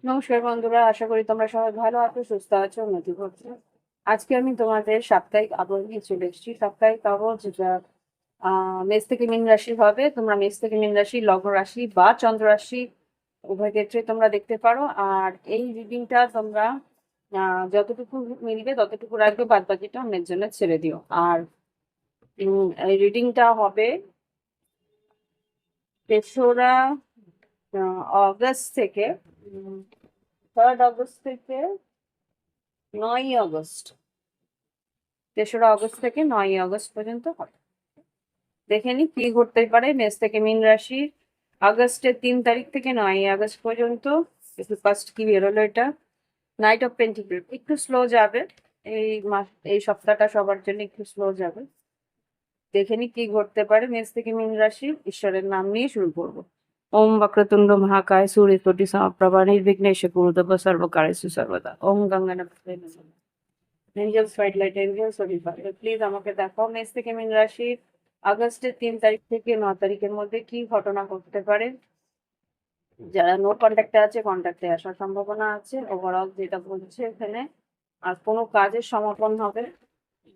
নমস্কার বন্ধুরা, আশা করি তোমরা সবাই ভালো আছো, সুস্থ আছো, উন্নতি করছো। আজকে আমি তোমাদের সাপ্তাহিক আবহাওয়া নিয়ে চলে এসেছি। সাপ্তাহিক আবহাওয়া যেটা মেষ থেকে মীন রাশি হবে। তোমরা মেষ থেকে মীন রাশি, লগ্ন রাশি বা চন্দ্র রাশি উভয় ক্ষেত্রে তোমরা দেখতে পারো। আর এই রিডিংটা তোমরা যতটুকু মিলবে ততটুকু রাখবে, বাদ বাকিটা অন্যের জন্য ছেড়ে দিও। আর এই রিডিংটা হবে 3রা অগস্ট থেকে 3rd অগস্ট থেকে 9ই অগস্ট। 3রা অগস্ট থেকে 9ই অগস্ট পর্যন্ত হবে। দেখে নি কি ঘটতে পারে মেষ থেকে মীন রাশির আগস্টের 3 তারিখ থেকে 9ই আগস্ট পর্যন্ত। একটু ফার্স্ট কি বেরোলো এটা, নাইট অফ পেন্টিকল। একটু স্লো যাবে এই মাস, এই সপ্তাহটা সবার জন্য একটু স্লো যাবে। দেখে নি কি ঘটতে পারে মেষ থেকে মীন রাশি। ঈশ্বরের নাম নিয়ে শুরু করবো। ওম বক্রতুণ্ড মহাকায় সূর্যকোটি সমপ্রভা নির্বিঘ্নেশ কুরুদেব সর্বকার্যেষু সর্বদা। ওম গঙ্গানাথ angels white light, angels please আমাকে দেখাও মেষ থেকে মীন রাশির আগস্টের 3 তারিখ থেকে 9 তারিখের মধ্যে কি ঘটনা ঘটতে পারে। যারা নো কন্ট্যাক্টে আছে, কন্ট্যাক্টে আসার সম্ভাবনা আছে ওভারঅল যেটা বলছে এখানে। আর কোনো কাজের সমাপন হবে।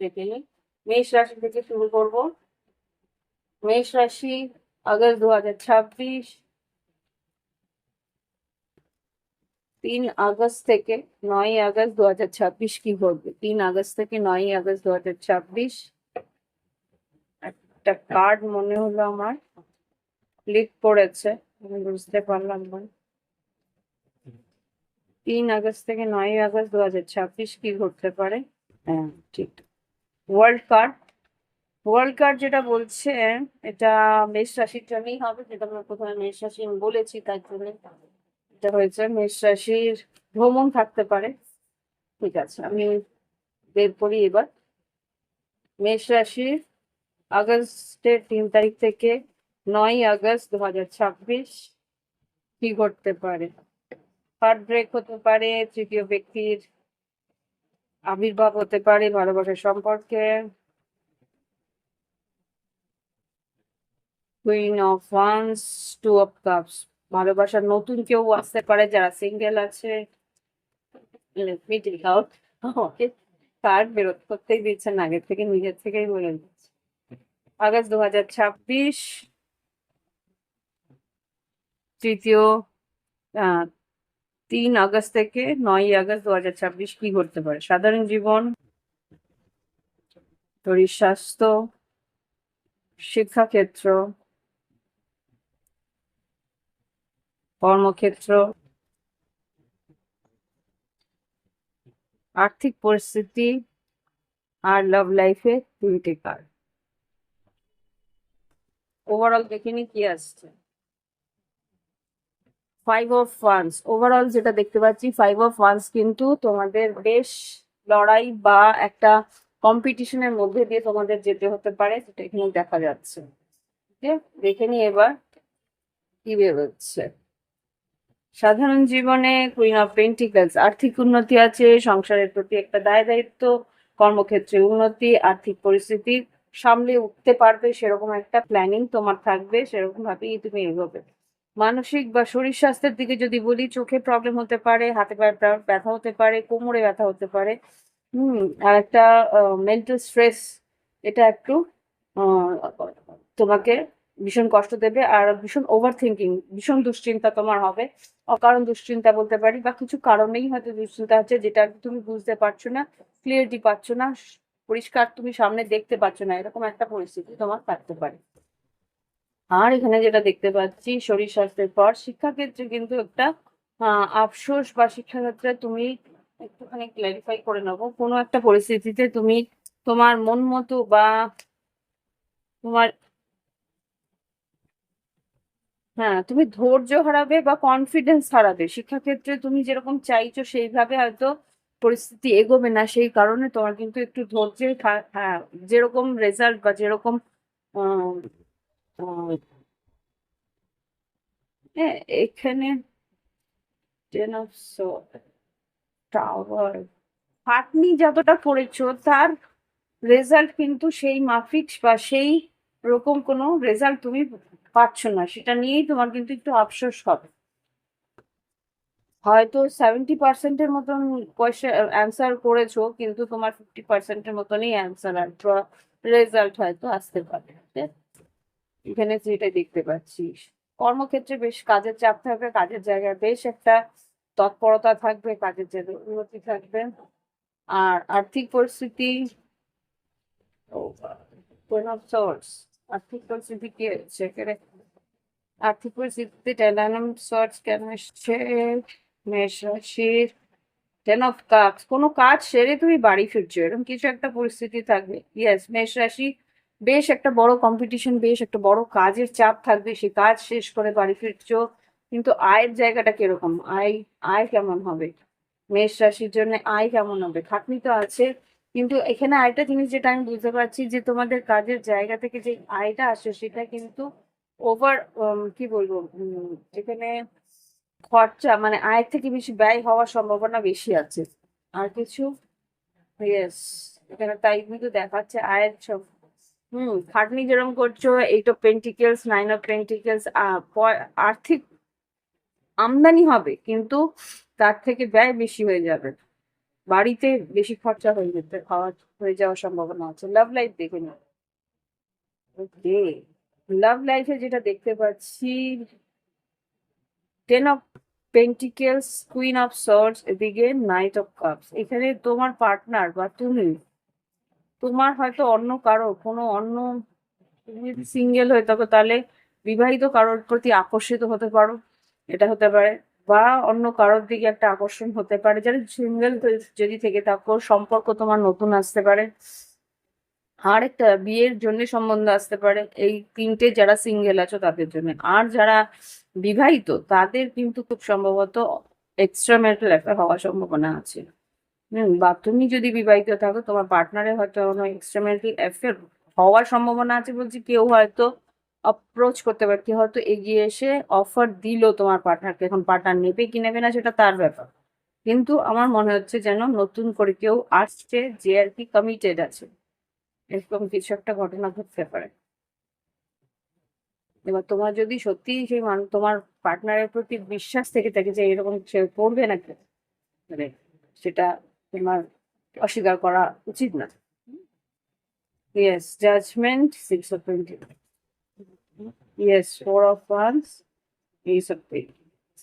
দেখে নিই, মেষ রাশি থেকে শুরু করব। মেষ রাশি, আগস্ট 2026, 3 আগস্ট থেকে 9ই আগস্ট 2026 কি ঘটবে। 3 আগস্ট থেকে 9ই আগস্ট 2026 একটা কার্ড মনে হলো আমার ক্লিক করেছে, আমি বুঝতে পারলাম না। 3 আগস্ট থেকে 9ই আগস্ট 2026 কি ঘটতে পারে। হ্যাঁ, ঠিক। ওয়ার্ল্ড কার্ড, ওয়ার্ল্ড কার্ড যেটা বলছে এটা মেষ রাশির জন্যই হবে, যেটা আমরা প্রথমে মেষ রাশি বলেছি তার জন্য এটা হয়েছে। মেষ রাশির ভ্রমণ থাকতে পারে। ঠিক আছে, আমি বের করি এবার। মেষ রাশির আগস্টের 3 তারিখ থেকে 9ই আগস্ট 2026 কি ঘটতে পারে। হার্ট ব্রেক হতে পারে, তৃতীয় ব্যক্তির আবির্ভাব হতে পারে ভালোবাসার সম্পর্কে। Queen of wands, 2 of cups, ভালোবাসার নতুন কেউ আসতে পারে যারা সিঙ্গেল আছে। Let me take out. Okay, card বেরোতে করতেই দিচ্ছে না, আগের থেকে নিজের থেকেই বলে দিচ্ছে। আগস্ট 2026, তৃতীয় 3 আগস্ট থেকে 9ই আগস্ট 2026 কি ঘটতে পারে। সাধারণ জীবন, শরীর স্বাস্থ্য, শিক্ষাক্ষেত্র, কর্মক্ষেত্র, আর্থিক পরিস্থিতি, আর লাভ লাইফে 3টে কার্ড। ওভারঅল দেখিনি কি আসছে। 5 অফ ওয়ান্স, ওভারঅল যেটা দেখতে পাচ্ছি 5 অফ ওয়ান্স কিন্তু তোমাদের বেশ লড়াই বা একটা কম্পিটিশনের মধ্যে দিয়ে তোমাদের যেতে হতে পারে, যেটা এখানে দেখা যাচ্ছে। দেখে নি এবার কি বেরোচ্ছে। সাধারণ জীবনে কুইন অফ পেন্টিকলস, আর্থিক উন্নতি আছে, সংসারের প্রতি একটা দায় দায়িত্ব, কর্মক্ষেত্রে উন্নতি, আর্থিক পরিস্থিতি সামলে উঠতে পারবে সেরকম একটা প্ল্যানিং তোমার থাকবে, সেরকম ভাবেই তুমি এগোবে। মানসিক বা শরীর স্বাস্থ্যের দিকে যদি বলি, চোখে প্রবলেম হতে পারে, হাতে পায়ে ব্যথা হতে পারে, কোমরে ব্যথা হতে পারে। আর একটা মেন্টাল স্ট্রেস, এটা একটু আহ, তোমাকে ভীষণ কষ্ট দেবে। আর ভীষণ ওভার থিঙ্কিং, ভীষণ দুশ্চিন্তা তোমার হবে। অকারণ দুশ্চিন্তা বলতে পারি, বা কিছু কারণেই হয়তো দুশ্চিন্তা হচ্ছে যেটা তুমি বুঝতে পারছো না, ক্লিয়ারিটি পাচ্ছ না, পরিষ্কার তুমি সামনে দেখতে পাচ্ছ না, এরকম একটা পরিস্থিতি তোমার থাকতে পারে। আর এখানে যেটা দেখতে পাচ্ছি, শরীর স্বাস্থ্যের পর শিক্ষাক্ষেত্রে কিন্তু একটা আফসোস, বা শিক্ষাক্ষেত্রে তুমি একটুখানি ক্ল্যারিফাই করে নেবো কোনো একটা পরিস্থিতিতে তুমি তোমার মন মতো বা তোমার, হ্যাঁ, তুমি ধৈর্য হারাবে বা কনফিডেন্স হারাবে। শিক্ষাক্ষেত্রে তুমি যেরকম চাইছো সেইভাবে হয়তো পরিস্থিতি এগোবে না, সেই কারণে তোমার কিন্তু একটু ধৈর্যের হ্যাঁ, যেরকম রেজাল্ট বা যেরকম আহ, আহ, হ্যাঁ, এখানে 10 অফ টাওয়ার, খাটনি যতটা করেছো তার রেজাল্ট কিন্তু সেই মাফিক বা সেই রকম কোনো রেজাল্ট তুমি পাচ্ছ না, সেটা নিয়েই তোমার কিন্তু একটু আফসোস হবে। হয়তো 70%-এর মতন কোয়েশ্চেন অ্যান্সার করেছো, কিন্তু তোমার 50%-এর মতনই অ্যান্সার আর রেজাল্ট হয়তো আসতে পারে। ঠিক আছে? এখানে যেটা দেখতে পাচ্ছি, কর্মক্ষেত্রে বেশ কাজের চাপ থাকবে, কাজের জায়গায় বেশ একটা তৎপরতা থাকবে, কাজের যে উন্নতি থাকবে। আর আর্থিক পরিস্থিতি, কোয়েন অফ সোর্স, আর্থিক পরিস্থিতি কি হচ্ছে এখানে? আর্থিক পরিস্থিতিতে ডাইনামিক সোর্স কেন এসছে? মেষ রাশির টেন অফ কাপস, কোনো কাজ সেরে তুমি বাড়ি ফিরছো, এরকম কিছু একটা পরিস্থিতি থাকবে। ইয়েস, মেষ রাশি, বেশ একটা বড় কম্পিটিশন, বেশ একটা বড় কাজের চাপ থাকবে, সে কাজ শেষ করে বাড়ি ফিরছো। কিন্তু আয়ের জায়গাটা কিরকম, আয় আয় কেমন হবে? মেষ রাশির জন্য আয় কেমন হবে? খাটনি তো আছে, কিন্তু এখানে আরেকটা জিনিস যেটা আমি বুঝতে পারছি, যে তোমাদের কাজের জায়গা থেকে যে আয়টা আসে সেটা কিন্তু ওভার, কি বলবো, এখানে খরচা মানে আয়ের থেকে বেশি ব্যয় হওয়ার সম্ভাবনা বেশি আছে। আর কিছু? ইয়েস, এখানে তাই কিন্তু দেখাচ্ছে আয়ের সব। খাটনি যেরকম করছো, eight of pentacles, nine of pentacles, আর্থিক আমদানি হবে, কিন্তু তার থেকে ব্যয় বেশি হয়ে যাবে, বাড়িতে বেশি খরচা হয়ে যাওয়ার সম্ভাবনা আছে। লাভ লাইফ দেখে নাও। ওকে, লাভ লাইফে যেটা দেখতে পাচ্ছি, ten of pentacles, queen of swords, এদিকে নাইট অফ কাপস। এখানে তোমার পার্টনার বা তুমি, তোমার হয়তো অন্য কারো কোনো অন্য, তুমি যদি সিঙ্গেল হয়ে থাকো তাহলে বিবাহিত কারোর প্রতি আকর্ষিত হতে পারো, এটা হতে পারে। বা অন্য কারোর দিকে একটা আকর্ষণ হতে পারে। যারা সিঙ্গেল যদি থেকে থাকো, সম্পর্ক তোমার নতুন আসতে পারে। আর একটা বিয়ের জন্য সম্বন্ধ আসতে পারে, এই তিনটে যারা সিঙ্গেল আছো তাদের জন্য। আর যারা বিবাহিত তাদের কিন্তু খুব সম্ভবত এক্সট্রা ম্যারিটাল অ্যাফেয়ার হওয়ার সম্ভাবনা আছে। বা তুমি যদি বিবাহিত থাকো, তোমার পার্টনারের হয়তো এক্সট্রা ম্যারিটাল অ্যাফেয়ার হওয়ার সম্ভাবনা আছে, বলছি কেউ হয়তো অ্যাপ্রোচ করতে পারে, কেউ হয়তো এগিয়ে এসে অফার দিল তোমার পার্টনারকে, এখন পার্টনার নেবে কি নেবে না সেটা তার ব্যাপার। কিন্তু আমার মনে হচ্ছে যেন নতুন করে কেউ আসছে যে আর কি কমিটেড আছে, এরকম কিছু একটা ঘটনা ঘটতে পারে। এবার তোমার যদি সত্যি সেই তোমার পার্টনারের প্রতি বিশ্বাস থেকে থাকে যে এরকম সে করবে না, মানে সেটা তোমার অস্বীকার করা উচিত না। Yes, judgement, six of pentacles, yes, four of wands, ace of pentacles.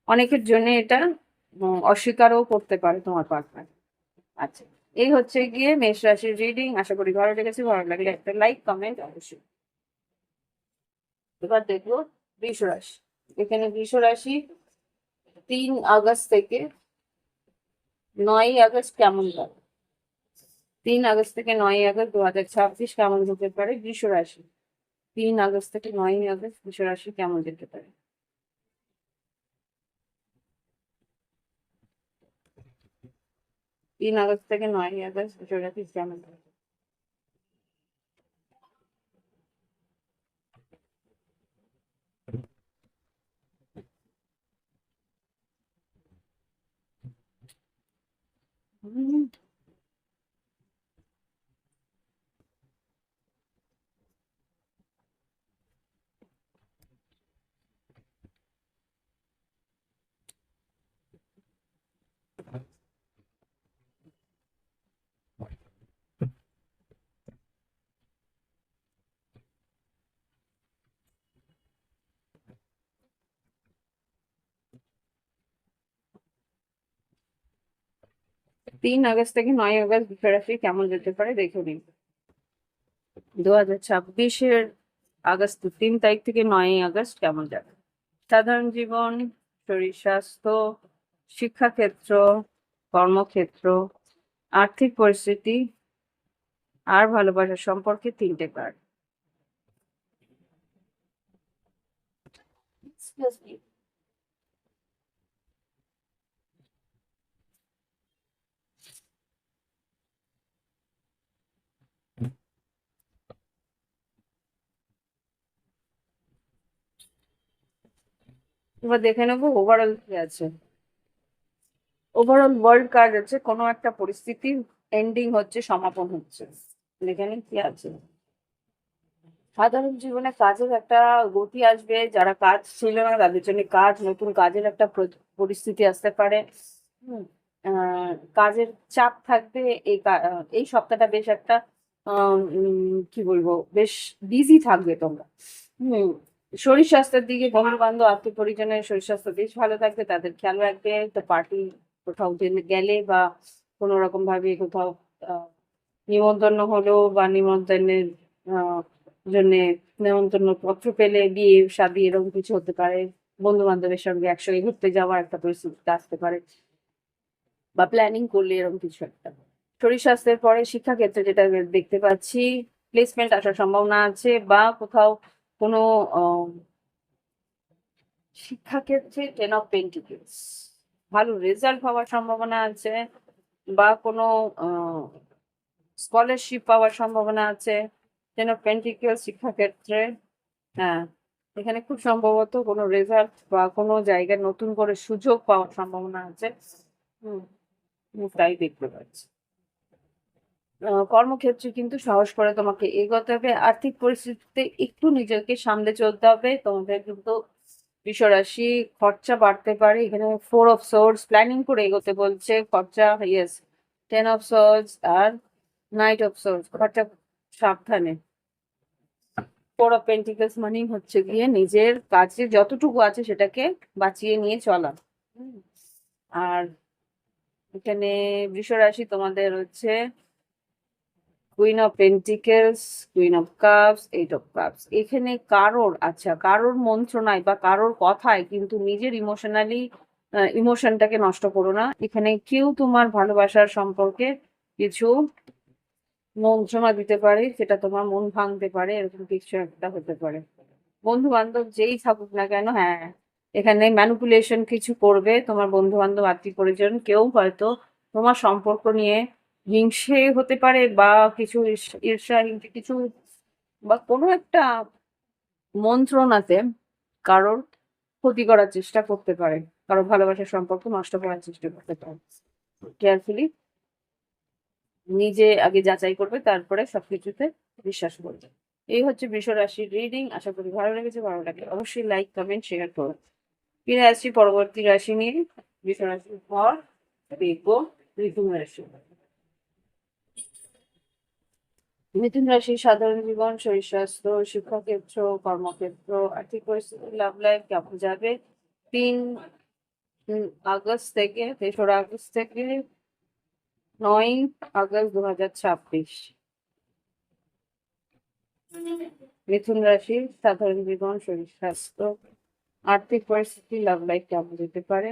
অনেকের জন্য এটা অস্বীকারও করতে পারে তোমার পার্টনার। আচ্ছা, এই হচ্ছে গিয়ে মেষ রাশির রিডিং। আশা করি ভালো লেগেছে, ভালো লাগলে একটা লাইক কমেন্ট অবশ্যই। এবার দেখবো বৃষ রাশি। এখানে বৃষ রাশি 3 আগস্ট থেকে 9 আগস্ট কেমন যাবে? 3 আগস্ট থেকে 9 আগস্ট 2026 কেমন যেতে পারে বৃষ রাশি? 3 আগস্ট থেকে 9 আগস্ট বৃষ রাশি কেমন যেতে পারে? 3 আগস্ট থেকে 9 আগস্ট বৃষ রাশি কেমন যাবে? হুম, 3 আগস্ট থেকে 9 আগস্ট বৃষ রাশি কেমন যেতে পারে দেখে নিন। 2026-এর আগস্ট 3 তারিখ থেকে 9 আগস্ট কেমন যাবে? সাধারণ জীবন, শরীর স্বাস্থ্য, শিক্ষাক্ষেত্র, কর্মক্ষেত্র, আর্থিক পরিস্থিতি, আর ভালোবাসার সম্পর্কে 3টে কার্ড। এবার দেখে নেবো ওভারঅল কি আছে। ওভারঅল ওয়ার্ল্ড কার্ড আছে, কোনো একটা পরিস্থিতি এন্ডিং হচ্ছে, সমাপন হচ্ছে। এখানে কি আছে? সাধারণ জীবনে কাজের একটা গতি আসবে, যারা কাজ ছিল না তাদের জন্য কাজ, নতুন কাজের একটা পরিস্থিতি আসতে পারে। হুম কাজের চাপ থাকবে। এই সপ্তাহটা বেশ একটা কি বলবো, বেশ বিজি থাকবে তোমরা। হুম শরীর স্বাস্থ্যের দিকে বন্ধু বান্ধব আত্মীয় পরিজনের শরীর স্বাস্থ্য বেশ ভালো থাকবে, তাদের খেয়াল রাখবে। তো পার্টি কোথাও গেলে বা কোনো রকম ভাবে কোথাও নিমন্ত্রণ হলো বা নিমন্ত্রণের জন্যে নেমন্তন্ন পত্র পেলে, বিয়ে শাদী এরকম কিছু হতে পারে। বন্ধু বান্ধবের সঙ্গে একসঙ্গে ঘুরতে যাওয়ার একটা পরিস্থিতি আসতে পারে, বা প্ল্যানিং করলে এরকম কিছু একটা। শরীর স্বাস্থ্যের পরে শিক্ষাক্ষেত্রে যেটা দেখতে পাচ্ছি, প্লেসমেন্ট আসার সম্ভাবনা আছে, বা কোথাও কোনো শিক্ষাক্ষেত্রে 10 অফ পেন্টিকেলস ভালো রেজাল্ট হওয়ার সম্ভাবনা আছে, বা কোনো স্কলারশিপ পাওয়ার সম্ভাবনা আছে। 10 অফ পেন্টিকেলস শিক্ষাক্ষেত্রে। হ্যাঁ, এখানে খুব সম্ভবত কোনো রেজাল্ট বা কোনো জায়গায় নতুন করে সুযোগ পাওয়ার সম্ভাবনা আছে। হুম তাই দেখতে পাচ্ছি। কর্মক্ষেত্রে কিন্তু সাহস করে তোমাকে এগোতে হবে। আর্থিক পরিস্থিতিতে একটু নিজেকে সামলে চলতে হবে। তোমাদের কিন্তু বৃষরাশি খরচা বাড়তে পারে। এখানে 4 অফ সোর্স প্ল্যানিং করে এগোতে বলছে। খরচা ইয়েস, 10 অফ সোর্স আর নাইট অফ সোর্স, খরচা সাবধানে। 4 অফ পেন্টিকলস মানেই হচ্ছে গিয়ে নিজের কাছে যতটুকু আছে সেটাকে বাঁচিয়ে নিয়ে চলা। আর এখানে বৃষরাশি তোমাদের হচ্ছে queen of pentacles, queen of cups, 8 of cups. এখানে কারোর মন্ত্রণায় বা কারোর কথায় কিন্তু নিজের ইমোশনটাকে নষ্ট করো না। এখানে কেউ তোমার ভালোবাসার সম্পর্কে কিছু মন্ত্রণা দিতে পারে, সেটা তোমার মন ভাঙতে পারে, এরকম কিছু একটা হতে পারে। বন্ধু বান্ধব যেই থাকুক না কেন, হ্যাঁ, এখানে ম্যানিপুলেশন কিছু করবে তোমার বন্ধু বান্ধব আত্মীয় পরিজন। কেউ হয়তো তোমার সম্পর্ক নিয়ে হিংসে হতে পারে, বা কিছু ঈর্ষা হিংসে কিছু, বা কোনো একটা মন্ত্রণাতে কারোর ক্ষতি করার চেষ্টা করতে পারে, কারো ভালোবাসার সম্পর্ক নষ্ট করার চেষ্টা করতে পারে। কেয়ারফুলি নিজে আগে যাচাই করবে, তারপরে সবকিছুতে বিশ্বাস করবে। এই হচ্ছে বৃষ রাশির রিডিং। আশা করি ভালো লেগেছে। ভালো লাগলে অবশ্যই লাইক কমেন্ট শেয়ার করো। ফিরে আসছি পরবর্তী রাশি নিয়ে। বৃষ রাশির পর দেখবো মিথুন রাশি। মিথুন রাশি সাধারণ জীবন, শরীর স্বাস্থ্য, শিক্ষাক্ষেত্র, কর্মক্ষেত্র, আর্থিক পরিস্থিতি, লাভ লাইফ কেমন যাবে 3 আগস্ট থেকে 3রা আগস্ট থেকে 9 আগস্ট 2026। মিথুন রাশি সাধারণ জীবন, শরীর স্বাস্থ্য, আর্থিক পরিস্থিতি, লাভ লাইফ কেমন যেতে পারে।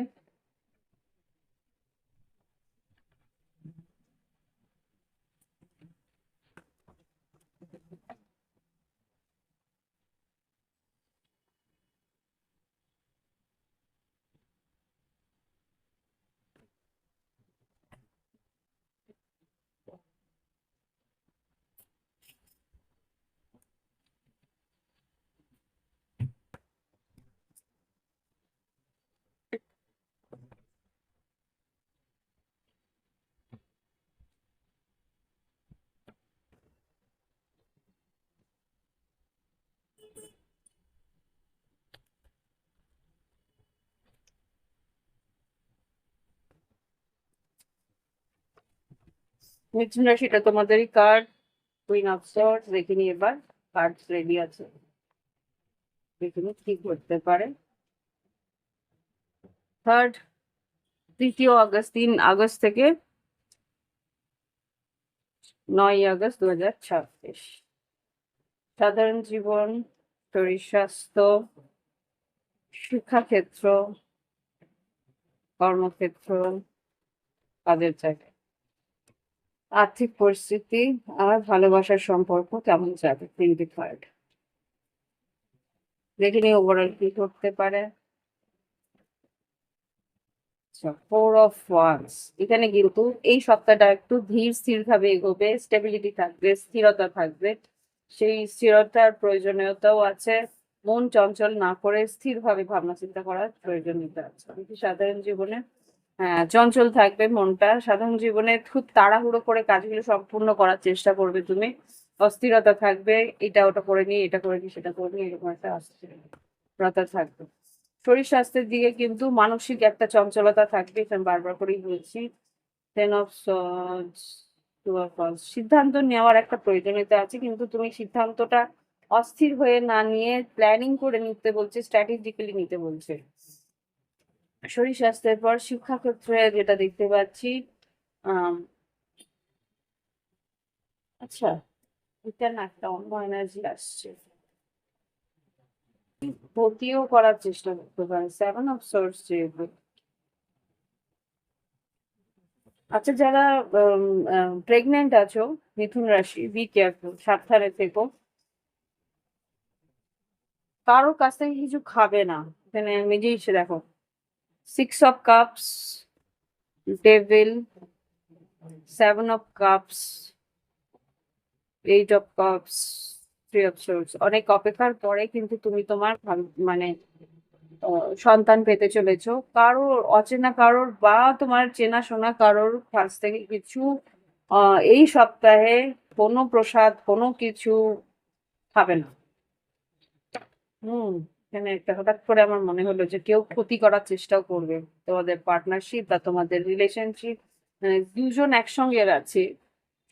মিথুন রাশিটা তোমাদেরই কার্ড, কুইন অফ সোর্স। দেখে নি এবার কার্ড রেডি আছে, দেখে নি কি করতে পারে। থার্ড 3য় আগস্ট, 3 আগস্ট থেকে 9 আগস্ট 2026। সাধারণ জীবন, শরীর স্বাস্থ্য, শিক্ষাক্ষেত্র, কর্মক্ষেত্র, কাজের জায়গায়, আর্থিক পরিস্থিতি আর ভালোবাসার সম্পর্ক কেমন যাবে। 3 কার্ড দেখে নি ওভারঅল কি করতে পারে। 4 অফ ওয়ান্স, এখানে কিন্তু এই সপ্তাহটা একটু ধীর স্থির ভাবে এগোবে, স্টেবিলিটি থাকবে, স্থিরতা থাকবে। সেই স্থিরতার প্রয়োজনীয়তাও আছে। মন চঞ্চল না করে স্থিরভাবে ভাবনা চিন্তা করার প্রয়োজনীয়তা আছে। সাধারণ জীবনে হ্যাঁ চঞ্চল থাকবে মনটা। সাধারণ জীবনে খুব তাড়াহুড়ো করে কাজগুলো সম্পূর্ণ করার চেষ্টা করবে তুমি। অস্থিরতা থাকবে, এটা ওটা করে নিই, এটা করে নিই, সেটা করে নিই, এরকম একটা অস্থিরতা থাকবে। শরীর স্বাস্থ্যের দিকে কিন্তু মানসিক একটা চঞ্চলতা থাকবে, এটা আমি বারবার করেই বলছি। Ten of swords, two of wands. সিদ্ধান্ত নেওয়ার একটা প্রয়োজনীয়তা আছে, কিন্তু তুমি সিদ্ধান্তটা অস্থির হয়ে না নিয়ে প্ল্যানিং করে নিতে বলছে, স্ট্র্যাটেজিক্যালি নিতে বলছে। শরীর স্বাস্থ্যের পর শিক্ষাক্ষেত্রে যেটা দেখতে পাচ্ছি, আম, আচ্ছা, এটা না একটা অন্য এনার্জি আসছে, ভর্তিও করার চেষ্টা করতে পারে, সেভেন অফ সোর্স যেহেতু। আচ্ছা, যারা প্রেগনেন্ট আছো, মিথুন রাশি, বি কেয়ারফুল, সাবধানে থেকো। কারোর কাছ থেকে কিছু খাবে না, এখানে নিজেই সে দেখো, six of cups, devil, seven of cups, eight of cups, three of source. অনেক অপেক্ষার পরে কিন্তু তুমি তোমার মানে সন্তান পেতে চলেছো। কারোর অচেনা কারোর বা তোমার চেনাশোনা কারোর কাছ থেকে কিছু এই সপ্তাহে কোনো প্রসাদ কোনো কিছু খাবে না। হুম। এখানে একটা হঠাৎ করে আমার মনে হলো যে কেউ ক্ষতি করার চেষ্টাও করবে, তোমাদের পার্টনারশিপ বা তোমাদের রিলেশনশিপ, মানে দুজন একসঙ্গে আছে,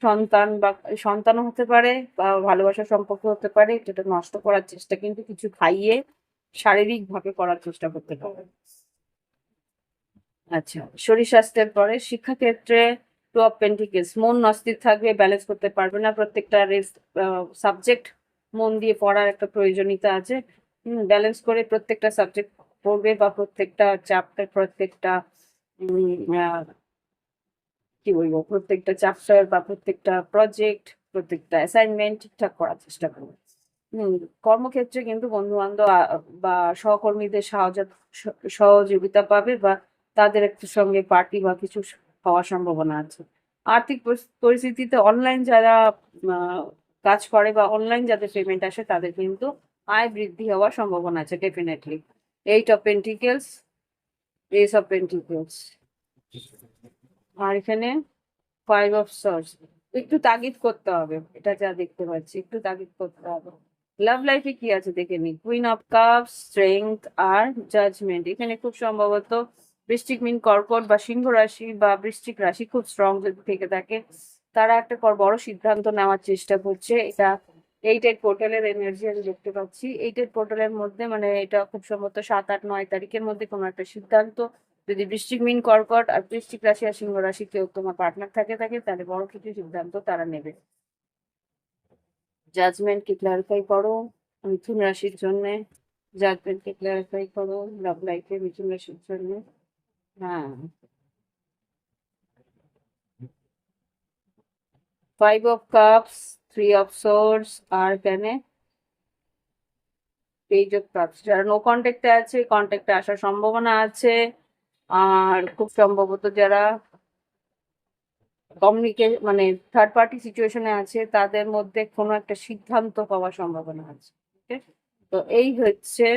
সন্তান বা সন্তানও হতে পারে বা ভালোবাসার সম্পর্ক হতে পারে, যেটা নষ্ট করার চেষ্টা কিন্তু কিছু খাইয়ে শারীরিক ভাবে করার চেষ্টা করতে পারে। আচ্ছা, শরীর স্বাস্থ্যের পরে শিক্ষাক্ষেত্রে টু অফ পেন্টিকেলস, মন অস্থির থাকবে, ব্যালেন্স করতে পারবে না, প্রত্যেকটা সাবজেক্ট মন দিয়ে পড়ার একটা প্রয়োজনীয়তা আছে। ব্যালেন্স করে প্রত্যেকটা সাবজেক্ট পড়বে বা প্রত্যেকটা চ্যাপ্টার, প্রত্যেকটা কি বলবো, প্রত্যেকটা চ্যাপ্টার বা প্রত্যেকটা প্রজেক্ট, প্রত্যেকটা অ্যাসাইনমেন্ট ঠিকঠাক করার চেষ্টা করবে। কর্মক্ষেত্রে কিন্তু বন্ধু বান্ধব বা সহকর্মীদের সহযোগিতা পাবে বা তাদের একটু সঙ্গে পার্টি বা কিছু হওয়ার সম্ভাবনা আছে। আর্থিক পরিস্থিতিতে অনলাইন যারা আহ, কাজ করে বা অনলাইন যাদের পেমেন্ট আসে, তাদের কিন্তু আয় বৃদ্ধি হওয়ার সম্ভাবনা আছে definitely. Eight of pentacles, ace of pentacles, আর এখানে ফাইভ অফ সর্স। একটু তাগিদ করতে হবে, এটা যা দেখতে পাচ্ছি, একটু তাগিদ করতে হবে। লাভ লাইফে কি আছে দেখে নি, কুইন অফ কাপস, স্ট্রেংথ আর জাজমেন্ট। এখানে খুব সম্ভবত বৃশ্চিক, মিন, কর্কট বা সিংহ রাশি বা বৃশ্চিক রাশি খুব স্ট্রং যদি থেকে থাকে, তারা একটা বড় সিদ্ধান্ত নেওয়ার চেষ্টা করছে। এটা এইটের পোর্টালের এনার্জি আমি দেখতে পাচ্ছি। এইটের পোর্টালের মধ্যে মানে এটা খুব সম্ভবত 7, 8, 9 তারিখের মধ্যে কোনো একটা সিদ্ধান্ত, যদি বৃশ্চিক, মিন, কর্কট আর বৃশ্চিক রাশি আর সিংহ রাশি কেউ তোমার পার্টনার থাকে তাহলে বড় কিছু সিদ্ধান্ত তারা নেবে। জাজমেন্টকে ক্লারিফাই করো মিথুন রাশির জন্য, জাজমেন্টকে ক্লারিফাই করো লাভ লাইফে মিথুন রাশির জন্য। হ্যাঁ, five of cups, three of swords, আর এখানে পেজ অফ কাপস। যারা নো কন্ট্যাক্টে আছে, কন্ট্যাক্টে আসার সম্ভাবনা আছে। আর খুব সম্ভবত যারা মানে থার্ড পার্টি সিচুয়েশনে আছে, তাদের মধ্যে কোনো একটা সিদ্ধান্ত হওয়ার সম্ভাবনা আছে। Okay? তো এই হচ্ছে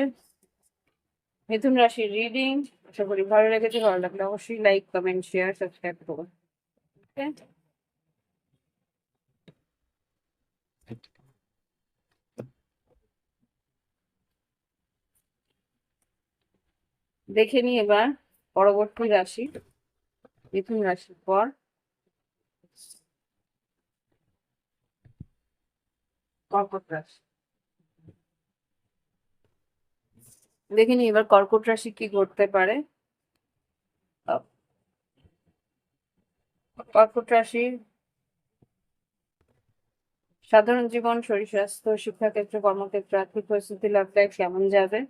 মিথুন রাশির রিডিং। আশা করি ভালো লেগেছে, ভালো লাগলে অবশ্যই লাইক, কমেন্ট, শেয়ার, সাবস্ক্রাইব করো। Okay? দেখে নি এবার পরবর্তী রাশি, মিথুন রাশির পর কর্কট রাশি। দেখে নি এবার কর্কট রাশি কি করতে পারে। কর্কট রাশি সাধারণ জীবন, শরীর স্বাস্থ্য, শিক্ষাক্ষেত্র, কর্মক্ষেত্র, আর্থিক পরিস্থিতি, লাভ লাইফ কেমন যাবে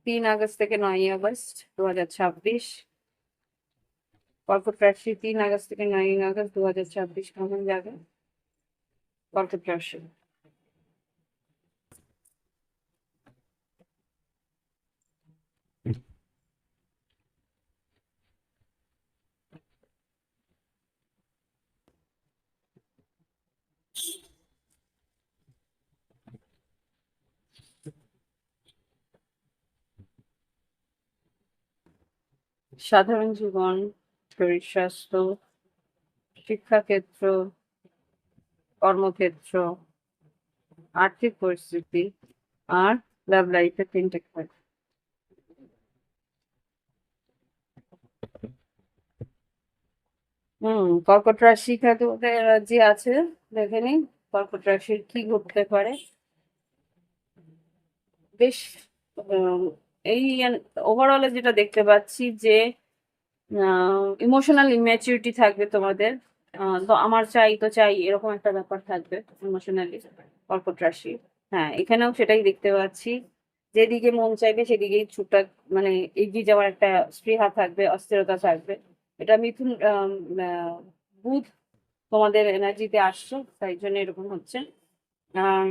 3 আগস্ট থেকে 9 আগস্ট 2026। কর্কট রাশি 3 আগস্ট থেকে 9 আগস্ট 2026 কেমন যাবে কর্কট রাশি। সাধারণ জীবন, শরীর স্বাস্থ্য, শিক্ষাক্ষেত্র, কর্মক্ষেত্র, আর্থিক পরিস্থিতি আর লাভ লাইফের তিনটে কার্ড। কর্কট রাশি খাতে যে আছে, দেখে নিন কর্কট রাশির কি ঘটতে পারে। বেশ উম, এই ওভারঅলে যেটা দেখতে পাচ্ছি যে ইমোশনাল ইম্যাচুরিটি থাকবে তোমাদের। তো আমার চাই তো চাই এরকম একটা ব্যাপার থাকবে ইমোশনালি কর্কট রাশি। হ্যাঁ, এখানেও সেটাই দেখতে পাচ্ছি, যেদিকে মন চাইবে সেদিকেই ছুটা, মানে এগিয়ে যাওয়ার একটা স্পৃহা থাকবে, অস্থিরতা থাকবে। এটা মিথুন বুধ তোমাদের এনার্জিতে আসছে, তাই জন্য এরকম হচ্ছে। আম,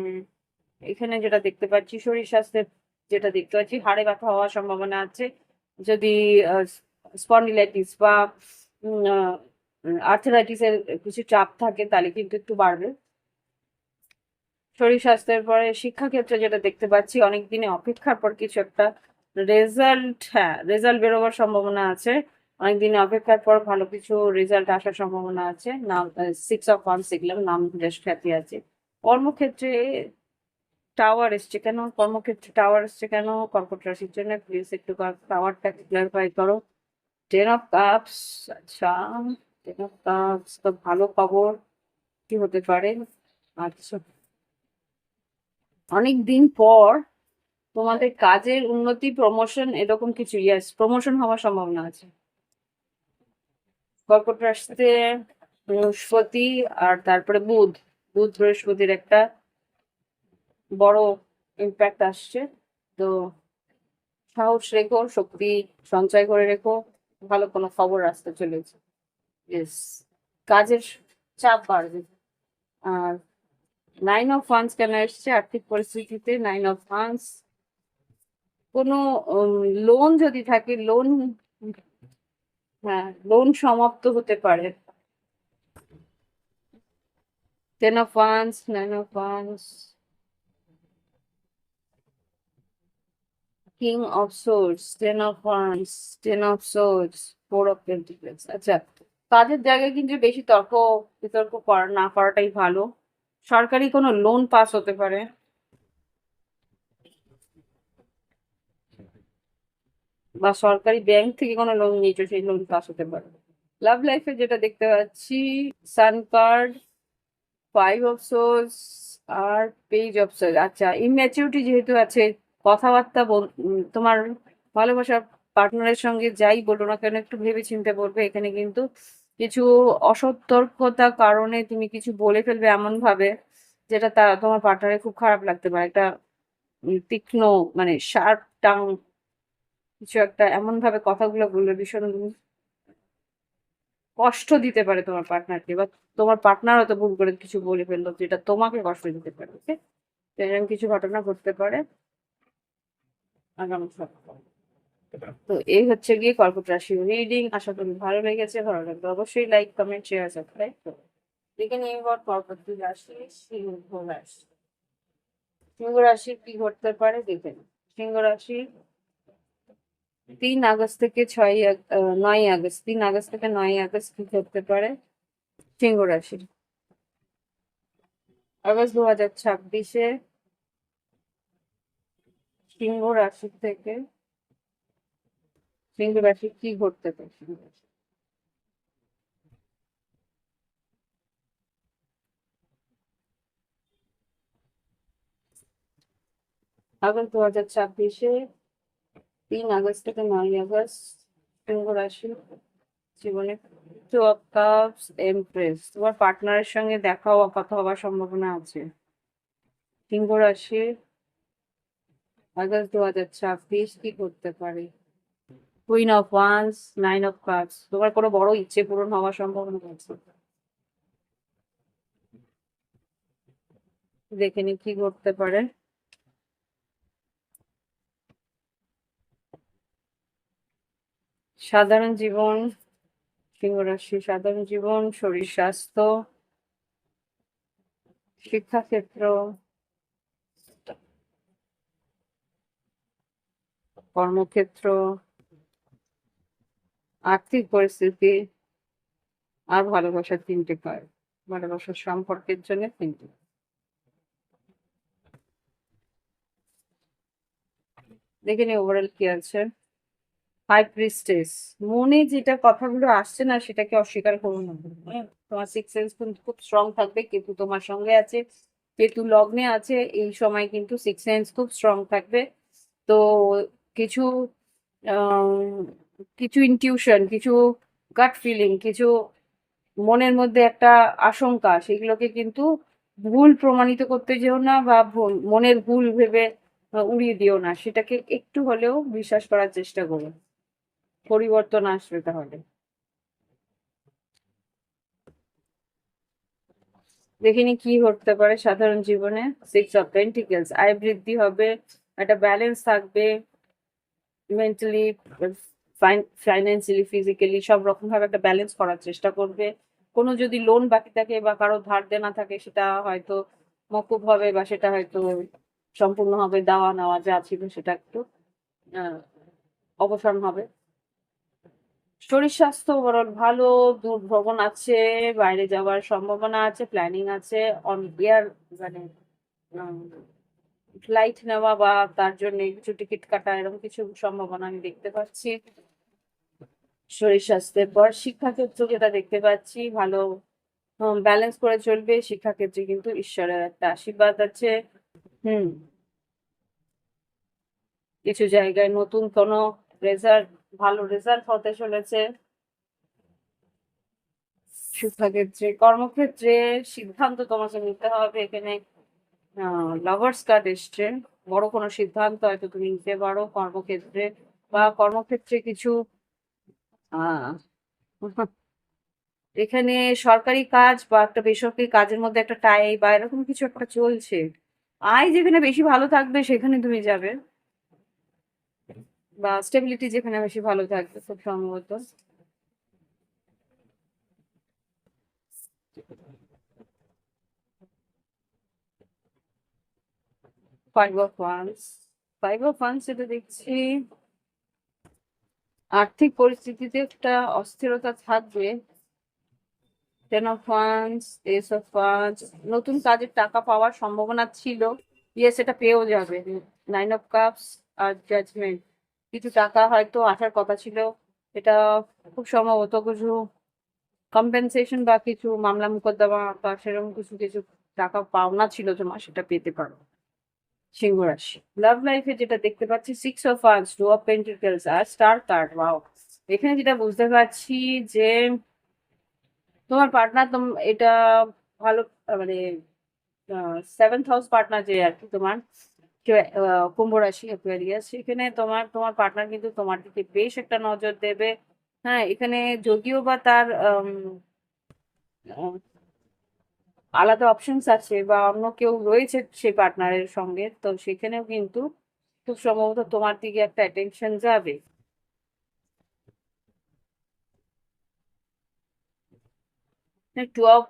এখানে যেটা দেখতে পাচ্ছি, শরীর স্বাস্থ্যের যেটা দেখতে পাচ্ছি, হাড়ে ব্যথা হওয়ার সম্ভাবনা আছে। যদি স্পন্ডিলাইটিস বা আর্থারাইটিস এর কিছু চাপ থাকে তাহলে কিন্তু একটু বাড়বে। শরীর স্বাস্থ্যের পরে শিক্ষাক্ষেত্রে যেটা দেখতে পাচ্ছি, অনেক দিনে অপেক্ষার পর কিছু একটা রেজাল্ট, হ্যাঁ রেজাল্ট বেরোবার সম্ভাবনা আছে। অনেক দিনে অপেক্ষার পর ভালো কিছু রেজাল্ট আসার সম্ভাবনা আছে। নাম 6 of Wands শিখলাম, নাম বেশ খ্যাতি আছে। কর্মক্ষেত্রে টাওয়ার এসছে কেন, কর্মক্ষেত্রে টাওয়ার এসছে কেন কর্কট রাশির জন্য, প্লিজ একটু টাওয়ারটা ক্লিয়ারিফাই করো। 10 of Cups, আচ্ছা 10 of Cups তো ভালো খবর কি হতে পারে। আচ্ছা, অনেক দিন পর তোমাদের কাজের উন্নতি, প্রমোশন, এরকম কিছু, ইয়েস প্রমোশন হওয়ার সম্ভাবনা আছে। কর্কট রাশিতে বৃহস্পতি আর তারপরে বুধ, বুধ বৃহস্পতির একটা বড় ইম্প্যাক্ট আসছে। তো সাহস রেখো, শক্তি সঞ্চয় করে রেখো, ভালো কোনো খবর আসতে চলেছে। ইয়েস, কাজের চাপ বাড়বে। আর 9 of Wands কেন এসছে আর্থিক পরিস্থিতিতে? 9 of Wands, কোনো লোন যদি থাকে, লোন, হ্যাঁ লোন সমাপ্ত হতে পারে। 10 of Wands, 9 of Wands, King of Swords, 10 of Wands, 10 of Swords, 4 of Pentacles। আচ্ছা, কাজের জায়গায় কিন্তু বেশি তর্ক বিতর্ক না করাটাই ভালো। সরকারি কোনো লোন পাস হতে পারে, বা সরকারি ব্যাংক থেকে কোনো লোন নিয়েছো, সেই লোন পাস হতে পারে। লাভ লাইফে যেটা দেখতে পাচ্ছি, সান কার্ড, 5 of Swords আর Page of Swords। আচ্ছা, ইম্যাচুরিটি যেহেতু আছে, কথাবার্তা তোমার ভালোবাসার পার্টনারের সঙ্গে যাই বলো না কেন একটু ভেবে চিন্তে বলবে। এখানে কিন্তু কিছু অসতর্কতার কারণে তুমি কিছু বলে ফেলবে এমন ভাবে, যেটা তোমার পার্টনারের খুব খারাপ লাগতে পারে। একটা তীক্ষ্ণ, মানে শার্প টাং কিছু একটা এমন ভাবে কথাগুলো বলবে, ভীষণ কষ্ট দিতে পারে তোমার পার্টনারকে, বা তোমার পার্টনার হয়তো ভুল করে কিছু বলে ফেললো যেটা তোমাকে কষ্ট দিতে পারে। ওকে, তো এরকম কিছু ঘটনা ঘটতে পারে আগামী সপ্তাহে। তো এই হচ্ছে গিয়ে কর্কট রাশি রিডিং। আশা করি ভালো লেগেছে। ভালো লাগবে অবশ্যই লাইক কমেন্ট শেয়ার সাবস্ক্রাইব করো। দেখে নিয়ে এবার কর্কট রাশি, সিংহ রাশি। সিংহ রাশির কি ঘটতে পারে দেখে নিই। সিংহ রাশি 3 আগস্ট থেকে 9 আগস্ট, 3 আগস্ট থেকে 9 আগস্ট কি ঘটতে পারে সিংহ রাশির। আগস্ট 2026-এ সিংহ রাশি থেকে, সিংহ রাশি কি ঘটতে পারে সিংহ রাশি। আগস্ট 2026-এ 3 আগস্ট থেকে 9 আগস্ট সিংহ রাশি জীবনে 2 of Cups, এমপ্রেস। তোমার পার্টনারের সঙ্গে দেখা হওয়া, কথা হওয়ার সম্ভাবনা আছে। সিংহ রাশি আগস্ট 2026 কি করতে পারে? Queen of once, 9 of Cups। তোমার কোনো বড় ইচ্ছে পূরণ হওয়ার সম্ভাবনা আছে। দেখে নি কি করতে পারে। সাধারণ জীবন, সিংহ রাশি সাধারণ জীবন, শরীর স্বাস্থ্য, শিক্ষাক্ষেত্র, কর্মক্ষেত্র, আর্থিক পরিস্থিতি আর ভালোবাসার তিনটে কার্ড। ভালোবাসার সম্পর্কের জন্য কিন্তু দেখে নি ওভারঅল কি আছে। হাই প্রিস্টেস, মনে যেটা কথাগুলো আসছে না সেটাকে অস্বীকার করো না। হ্যাঁ, তোমার সিক্স সেন্স কিন্তু খুব স্ট্রং থাকবে, কেতু তোমার সঙ্গে আছে, কেতু লগ্নে আছে, এই সময় কিন্তু সিক্স সেন্স খুব স্ট্রং থাকবে। তো কিছু আহ, কিছু ইনটিউশন, কিছু গাট ফিলিং, কিছু মনের মধ্যে একটা আশঙ্কা, সেগুলোকে কিন্তু ভুল প্রমাণিত করতে যেও না, বা মনের ভুল ভেবে উড়িয়ে দিও না, সেটাকে একটু হলেও বিশ্বাস করার চেষ্টা করো, পরিবর্তন আসবে তাহলে। দেখিনি কি ঘটতে পারে সাধারণ জীবনে। সিক্স অফ পেন্টিকেলস, আয় বৃদ্ধি হবে, একটা ব্যালেন্স থাকবে, মেন্টালি, ফাইন্যান্সিয়ালি, ফিজিক্যালি সব রকম ভাবে একটা ব্যালেন্স করার চেষ্টা করবে। কোনো যদি লোন বাকি থাকে বা কারো ধার দেনা থাকে, সেটা হয়তো মকুব হবে, বা সেটা হয়তো সম্পূর্ণ হবে, দেওয়া নেওয়া যা ছিল সেটা একটু আহ, অবসান হবে। শরীর স্বাস্থ্য ওভারঅল ভালো, দূর ভ্রমণ আছে, বাইরে যাওয়ার সম্ভাবনা আছে, প্ল্যানিং আছে, অন এয়ার মানে ফ্লাইট নেওয়া বা তার জন্য কিছু টিকিট কাটা, এরকম কিছু সম্ভাবনা আমি দেখতে পাচ্ছি। শরীর স্বাস্থ্যের পর শিক্ষাক্ষেত্র যেটা দেখতে পাচ্ছি, ভালো ব্যালেন্স করে চলবে শিক্ষাক্ষেত্রে, কিন্তু ঈশ্বরের একটা আশীর্বাদ আছে। হুম, কিছু জায়গায় নতুন কোনো রেজাল্ট, ভালো রেজাল্ট হতে চলেছে। শিক্ষাক্ষেত্রে, কর্মক্ষেত্রে সিদ্ধান্ত তোমাকে নিতে হবে এখানে। লাভার্স কার্ড এসছে, বড় কোনো সিদ্ধান্ত হয়তো তুমি নিতে পারো কর্মক্ষেত্রে, বা কর্মক্ষেত্রে কিছু আহ এখানে সরকারি কাজ বা একটা বেসরকারি কাজের মধ্যে একটা টাই বা এরকম কিছু একটা চলছে। আয় যেখানে বেশি ভালো থাকবে সেখানে তুমি যাবে, বা স্টেবিলিটি যেখানে বেশি ভালো থাকবে খুব সম্ভবত। Five of wands, five of wands যেটা দেখছি, আর্থিক পরিস্থিতিতে একটা অস্থিরতা থাকবে। Ten of wands, S of wands, নতুন কাজের টাকা পাওয়ার সম্ভাবনা ছিল, ইয়ে সেটা পেয়েও যাবে। নাইন অফ কাপস আর জাজমেন্ট, কিছু টাকা হয়তো আসার কথা ছিল, এটা খুব সম্ভবত কিছু কম্পেনসেশন বা কিছু মামলা মোকদ্দমা বা সেরকম কিছু কিছু টাকা পাওনা ছিল তোমার, সেটা পেতে পারো। সিংহ রাশি, লাভ লাইফে যেটা দেখতে পাচ্ছি, six of wands, two of pentacles আর স্টার কার্ড। ওয়াও, এখানে যেটা বুঝতে পারছি যে তোমার পার্টনার এটা ভালো, মানে সেভেন্থ হাউস পার্টনার যে আর কি তোমার, কুম্ভ রাশি অ্যাকুয়ারিয়াস, এখানে তোমার তোমার পার্টনার কিন্তু তোমার দিকে বেশ একটা নজর দেবে। হ্যাঁ, এখানে যদিও বা তার আহ, আলাদা অপশনস আছে বা অন্য কেউ রয়েছে সেই পার্টনারের সঙ্গে, তো সেখানেও কিন্তু খুব সম্ভবত তোমার দিকে একটা অ্যাটেনশন যাবে। টু অফ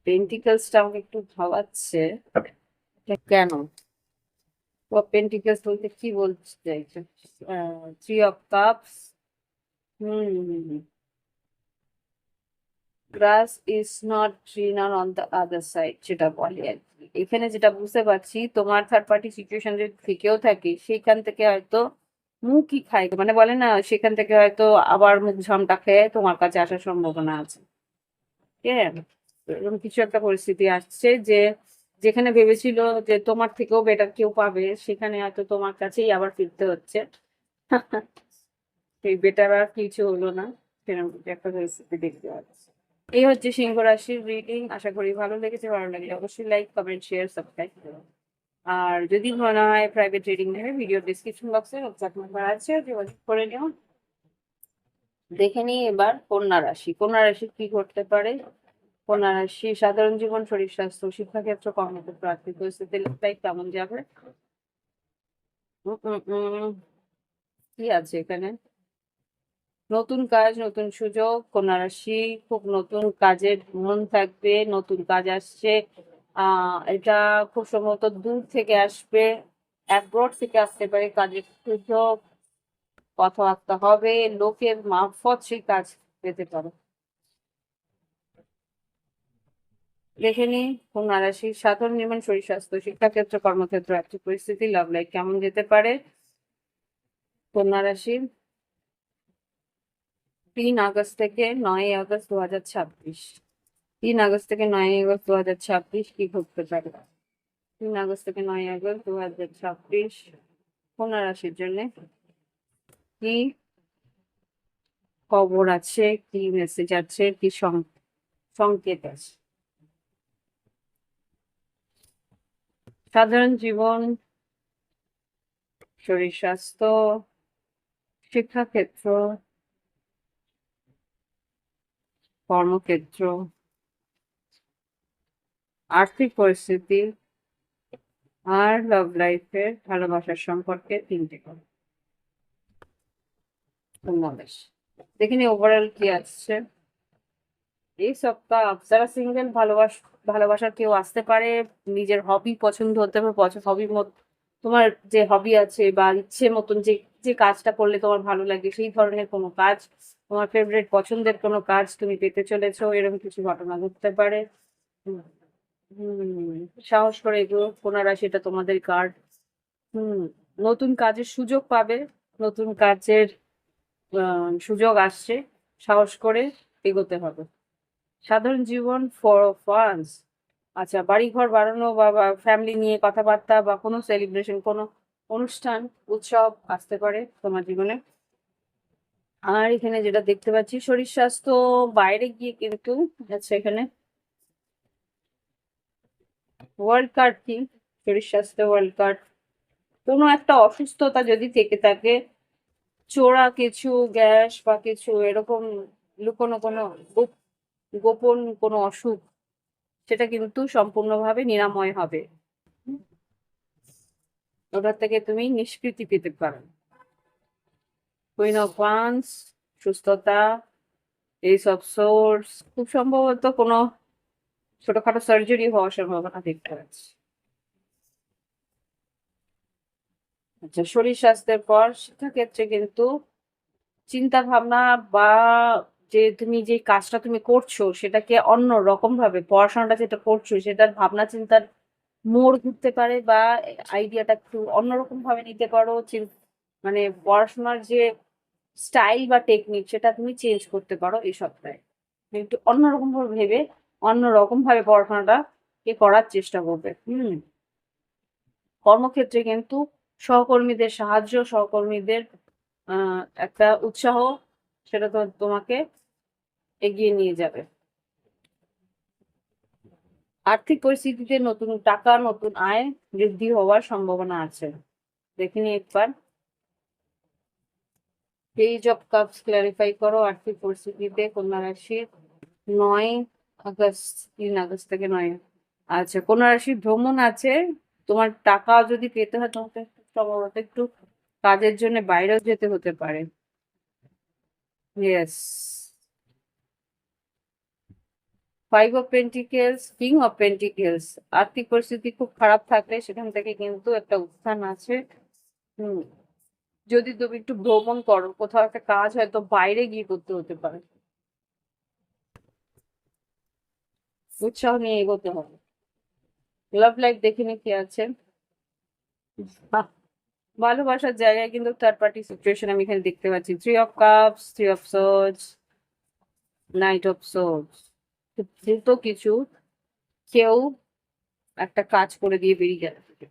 পেন্টিকলসটা আমাকে একটু ভাবাচ্ছে, এটা কেন? টু অফ পেন্টিকলস বলতে কি বলতে চাইছো? Three of cups, hmm, glass is not greener on the other side যেটা বলে আর কি। এখানে যেটা বুঝতে পারছি, তোমার থার্ড পার্টি সিচুয়েশন যদি থেকেও থাকে, সেখান থেকে হয়তো মুখই খায়, মানে বলে না, সেখান থেকে হয়তো আবার মুখ ঝামটা খেয়ে তোমার কাছে আসার সম্ভাবনা আছে। ঠিক আছে, তো এরকম কিছু একটা পরিস্থিতি আসছে যে যেখানে ভেবেছিল যে তোমার থেকেও বেটার কেউ পাবে, সেখানে হয়তো তোমার কাছেই আবার ফিরতে হচ্ছে। সেই বেটার আর কিছু হলো না, সেরকম কিছু একটা পরিস্থিতি দেখতে পাচ্ছি। এই হচ্ছে সিংহ রাশির রিডিং, আশা করি ভালো লেগেছে। ভালো লাগলে অবশ্যই লাইক, কমেন্ট, শেয়ার, সাবস্ক্রাইব করো। আর যদি মনে হয় প্রাইভেট রিডিং নেবে, ভিডিও ডিসক্রিপশন বক্সে হোয়াটসঅ্যাপ নাম্বার আছে, যোগাযোগ করে নিও। দেখে নিই এবার কন্যা রাশি, কন্যা রাশির কি ঘটতে পারে। কন্যা রাশি, সাধারণ জীবন, শরীর স্বাস্থ্য, শিক্ষাক্ষেত্র, কর্মক্ষেত্র, আর্থিক পরিস্থিতি লাইফ কেমন যাবে। উম, উম, উম, কি আছে এখানে? নতুন কাজ, নতুন সুযোগ, কন্যা রাশি খুব নতুন কাজের মন থাকবে, নতুন কাজ আসছে। এটা খুব সম্ভবত দূর থেকে আসবে, অ্যাব্রড থেকে আসতে পারে কাজের সুযোগ, কথাবার্তা হবে, লোকের মারফত সেই কাজ পেতে পারো। দেখে নি কন্যা রাশি সাধারণ জীবন, শরীর স্বাস্থ্য, শিক্ষাক্ষেত্র, কর্মক্ষেত্র, আর্থিক পরিস্থিতি, লাভ লাইফ কেমন যেতে পারে। কন্যা রাশি 3 আগস্ট থেকে 9 আগস্ট 2026। 3 আগস্ট থেকে 9 আগস্ট 2026 কি ঘটতে পারে? 3 আগস্ট থেকে 9 আগস্ট 2026 কন্যা রাশির জন্য কি খবর আছে, কি মেসেজ আছে, কি সংকেত আছে। সাধারণ জীবন, শরীর স্বাস্থ্য, শিক্ষাক্ষেত্র, কর্মক্ষেত্র, আর্থিক পরিস্থিতি আর লাভ লাইফের ভালোবাসার সম্পর্কে 3টে কথা। বাংলাদেশ দেখিনি ওভারঅল কি আসছে এই সপ্তাহ। যারা সিঙ্গেল ভালোবাসার কেউ আসতে পারে, নিজের হবি পছন্দ হতে হবে, হবির মত তোমার যে হবি আছে বা ইচ্ছে মতন যে যে কাজটা করলে তোমার ভালো লাগে সেই ধরনের কোনো কাজ, তোমার ফেভারিট পছন্দের কোনো কাজ তুমি পেতে চলেছো, এরকম কিছু ঘটনা ঘটতে পারে। হুম, সাহস করে এগো কোনারা, সেটা তোমাদের কার্ড। হুম, নতুন কাজের সুযোগ পাবে, নতুন কাজের সুযোগ আসছে, সাহস করে এগোতে হবে। সাধারণ জীবন ফর ফান্স, আচ্ছা বাড়িঘর বাড়ানো বা ফ্যামিলি নিয়ে কথাবার্তা বা কোনো সেলিব্রেশন, কোনো অনুষ্ঠান, উৎসব আসতে পারে তোমার জীবনে। আর এখানে যেটা দেখতে পাচ্ছি শরীর স্বাস্থ্য বাইরে গিয়ে কিন্তু, আচ্ছা এখানে ওয়ার্ল্ড কার্ড কি, শরীর স্বাস্থ্য ওয়ার্ল্ড কার্ড, কোনো একটা অসুস্থতা যদি থেকে থাকে, চোরা কিছু গ্যাস বা কিছু এরকম লুকোনো কোনো গোপন কোনো অসুখ, সেটা কিন্তু সম্পূর্ণভাবে নিরাময় হবে। ওটার থেকে তুমি নিষ্কৃতি পেতে পারো। কুইন অফ ওয়ান্স, সুস্থতা, এইসব সোর্স, খুব সম্ভবত কোনো ছোটখাটো সার্জারি হওয়ার সম্ভাবনা দেখতে পাচ্ছি। আচ্ছা শরীর স্বাস্থ্যের পর শিক্ষাক্ষেত্রে কিন্তু চিন্তা ভাবনা বা যে তুমি যে কাজটা তুমি করছো সেটাকে অন্য রকম ভাবে, পড়াশোনাটা যেটা করছো সেটার ভাবনা চিন্তার মোড় ঘুরতে পারে বা আইডিয়াটা একটু অন্যরকম ভাবে নিতে পারো। মানে পড়াশোনার যে স্টাইল বা টেকনিক সেটা তুমি চেঞ্জ করতে পারো এই সপ্তাহে। তুমি একটু অন্যরকম ভাবে ভেবে অন্যরকম ভাবে পড়াশোনাটা কে করার চেষ্টা করবে। কর্মক্ষেত্রে কিন্তু সহকর্মীদের সাহায্য, সহকর্মীদের একটা উৎসাহ, সেটা তো তোমাকে এগিয়ে নিয়ে যাবে। আর্থিক পরিস্থিতিতে নতুন টাকা, নতুন আয় বৃদ্ধি হওয়ার সম্ভাবনা আছে। দেখিনি একবার পেজ অফ কাপস ক্লারিফাই করো আর্থিক পরিস্থিতিতে কন্যা রাশির 9 আগস্ট, 3 আগস্ট থেকে 9। আচ্ছা কন্যা রাশির ভ্রমণ আছে, তোমার টাকা যদি পেতে হয় তোমাকে সম্ভবত একটু কাজের জন্য বাইরেও যেতে হতে পারে। Yes, 5 of pentacles, king of pentacles, আর্থিক পরিস্থিতি খুব খারাপ থাকলে সেখান থেকে কিন্তু একটা উত্থান আছে। হুম, যদি তুমি একটু ভ্রমণ করো, কোথাও একটা কাজ হয়তো বাইরে গিয়ে করতে হতে পারে, উৎসাহ নিয়ে এগোতে হবে। লাভ লাইফ দেখে নি কি আছে। বাহ, ভালোবাসার জায়গায় কিন্তু থার্ড পার্টি সিচুয়েশন আমি এখানে দেখতে পাচ্ছি। 3 of cups, 3 of swords, knight of swords, দ্রুত কিছু কেউ একটা কাজ করে দিয়ে বেরিয়ে যাচ্ছে,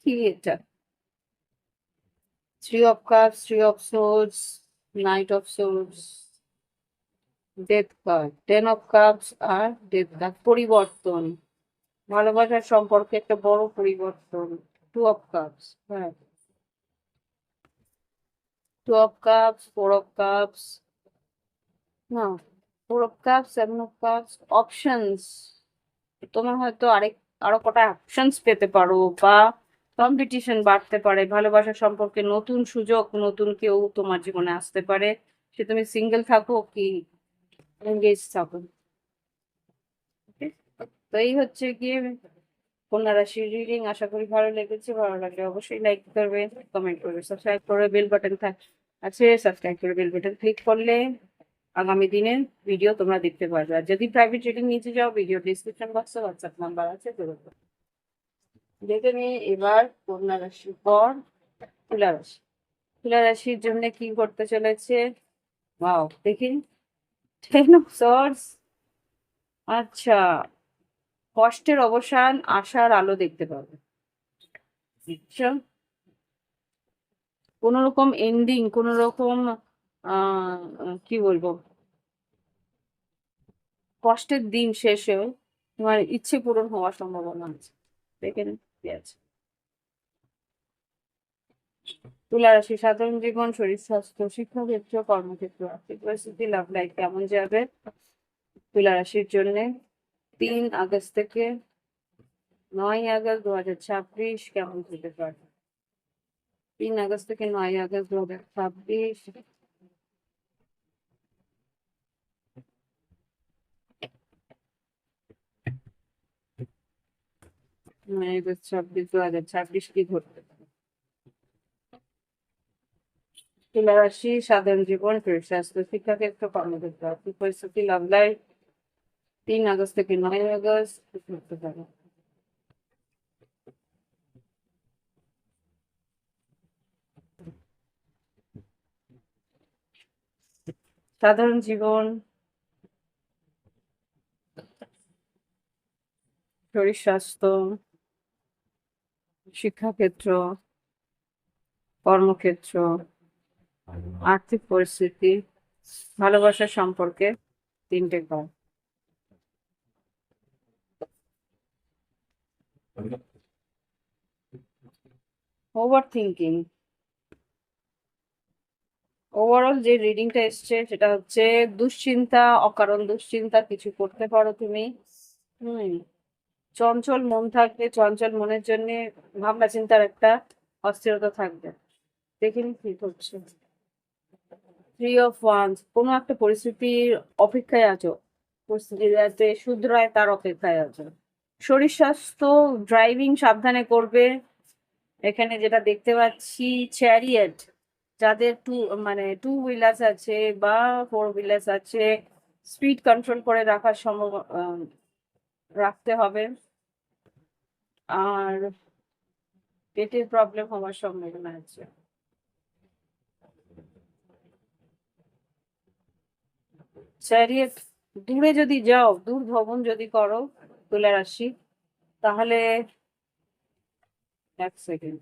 কি এটা? 3 of cups, 3 of swords, knight of swords, death card, 10 of cups আর ডেথ কার্ড, পরিবর্তন, ভালোবাসার সম্পর্কে একটা বড় পরিবর্তন। 2 অফ কাপস, হ্যাঁ, 2 অফ কাপস, 4 অফ কাপস, না, 4 of cups, 7 of cups, options, তোমার হয়তো আরো কটা অপশনস পেতে পারো বা কম্পিটিশন বাড়তে পারে, ভালোবাসার সম্পর্কে নতুন সুযোগ, নতুন কেউ তোমার জীবনে আসতে পারে, সে তুমি সিঙ্গেল থাকো কি এঙ্গেজ থাকো। Okay? তো এই হচ্ছে গিয়ে কন্যা রাশির রিডিং। আশা করি ভালো লেগেছে, ভালো লাগলে অবশ্যই লাইক করবে, কমেন্ট করবে, সাবস্ক্রাইব করে বেল বাটন আছে, সাবস্ক্রাইব করে বেল বাটন ক্লিক করলে আগামী দিনের ভিডিও তোমরা দেখতে পারবে। আর যদি প্রাইভেট রিডিং নিতে যাও, ভিডিও ডিসক্রিপশন বক্সে হোয়াটসঅ্যাপ নাম্বার আছে, দেখে নিয়ে এবার কন্যা রাশির পর তুলা রাশি। তুলা রাশির জন্য কি করতে চলেছে? ওয়াও, দেখি, টেন অফ সোর্ডস। আচ্ছা, কষ্টের অবসান, আশার আলো দেখতে পাবে। আচ্ছা, কোন রকম এন্ডিং, কোন রকম কি বলবো, কষ্টের দিন শেষে তোমার ইচ্ছে পূরণ হওয়ার সম্ভাবনা আছে। দেখে নিন কি আছে। তুলা রাশি, সাধারণ জীবন, শরীর স্বাস্থ্য, শিক্ষাক্ষেত্র, কর্মক্ষেত্র, আর্থিক পরিস্থিতি, লাভ লাইফ কেমন যাবে তুলা রাশির জন্য 3 আগস্ট থেকে 9 আগস্ট 2026 কেমন যেতে পারে? 3 আগস্ট থেকে 9 আগস্ট 2026। 9 আগস্ট 2026 কি ঘটবে? তুলা রাশি, সাধারণ জীবন, শরীর স্বাস্থ্য, শিক্ষাক্ষেত্র, কর্মক্ষেত্র, আর্থিক পরিস্থিতি, লাভ লাইফ 3 আগস্ট থেকে 9 আগস্ট কি ঘটতে পারে? সাধারণ জীবন, শরীর স্বাস্থ্য, শিক্ষাক্ষেত্র, কর্মক্ষেত্র, আর্থিক পরিস্থিতি, ভালোবাসার সম্পর্কে 3টে কার্ড। Over thinking. ওভারঅল যে রিডিংটা এসছে সেটা হচ্ছে দুশ্চিন্তা, অকারণ দুশ্চিন্তা কিছু করতে পারো তুমি। হুম, চঞ্চল মন থাকবে, চঞ্চল মনের জন্য ভাবনা চিন্তার একটা অস্থিরতা থাকবে। দেখিনি কি করছে। 3 অফ ওয়ান্স, কোনো একটা পরিস্থিতির অপেক্ষায় আছো, পরিস্থিতি যাতে শুধরায় তার অপেক্ষায় আছো। শরীর স্বাস্থ্য, ড্রাইভিং সাবধানে করবে। এখানে যেটা দেখতে পাচ্ছি, চ্যারিয়েট, যাদের মানে 2 হুইলার্স আছে বা 4 হুইলার্স আছে, স্পিড কন্ট্রোল করে রাখার সম্ভব রাখতে হবে। আর পেটের প্রবলেম হওয়ার সম্ভাবনা আছে। চ্যারিয়েট, দূরে যদি যাও, দূর ভ্রমণ যদি করো তুলা রাশি, তাহলে 1 সেকেন্ড,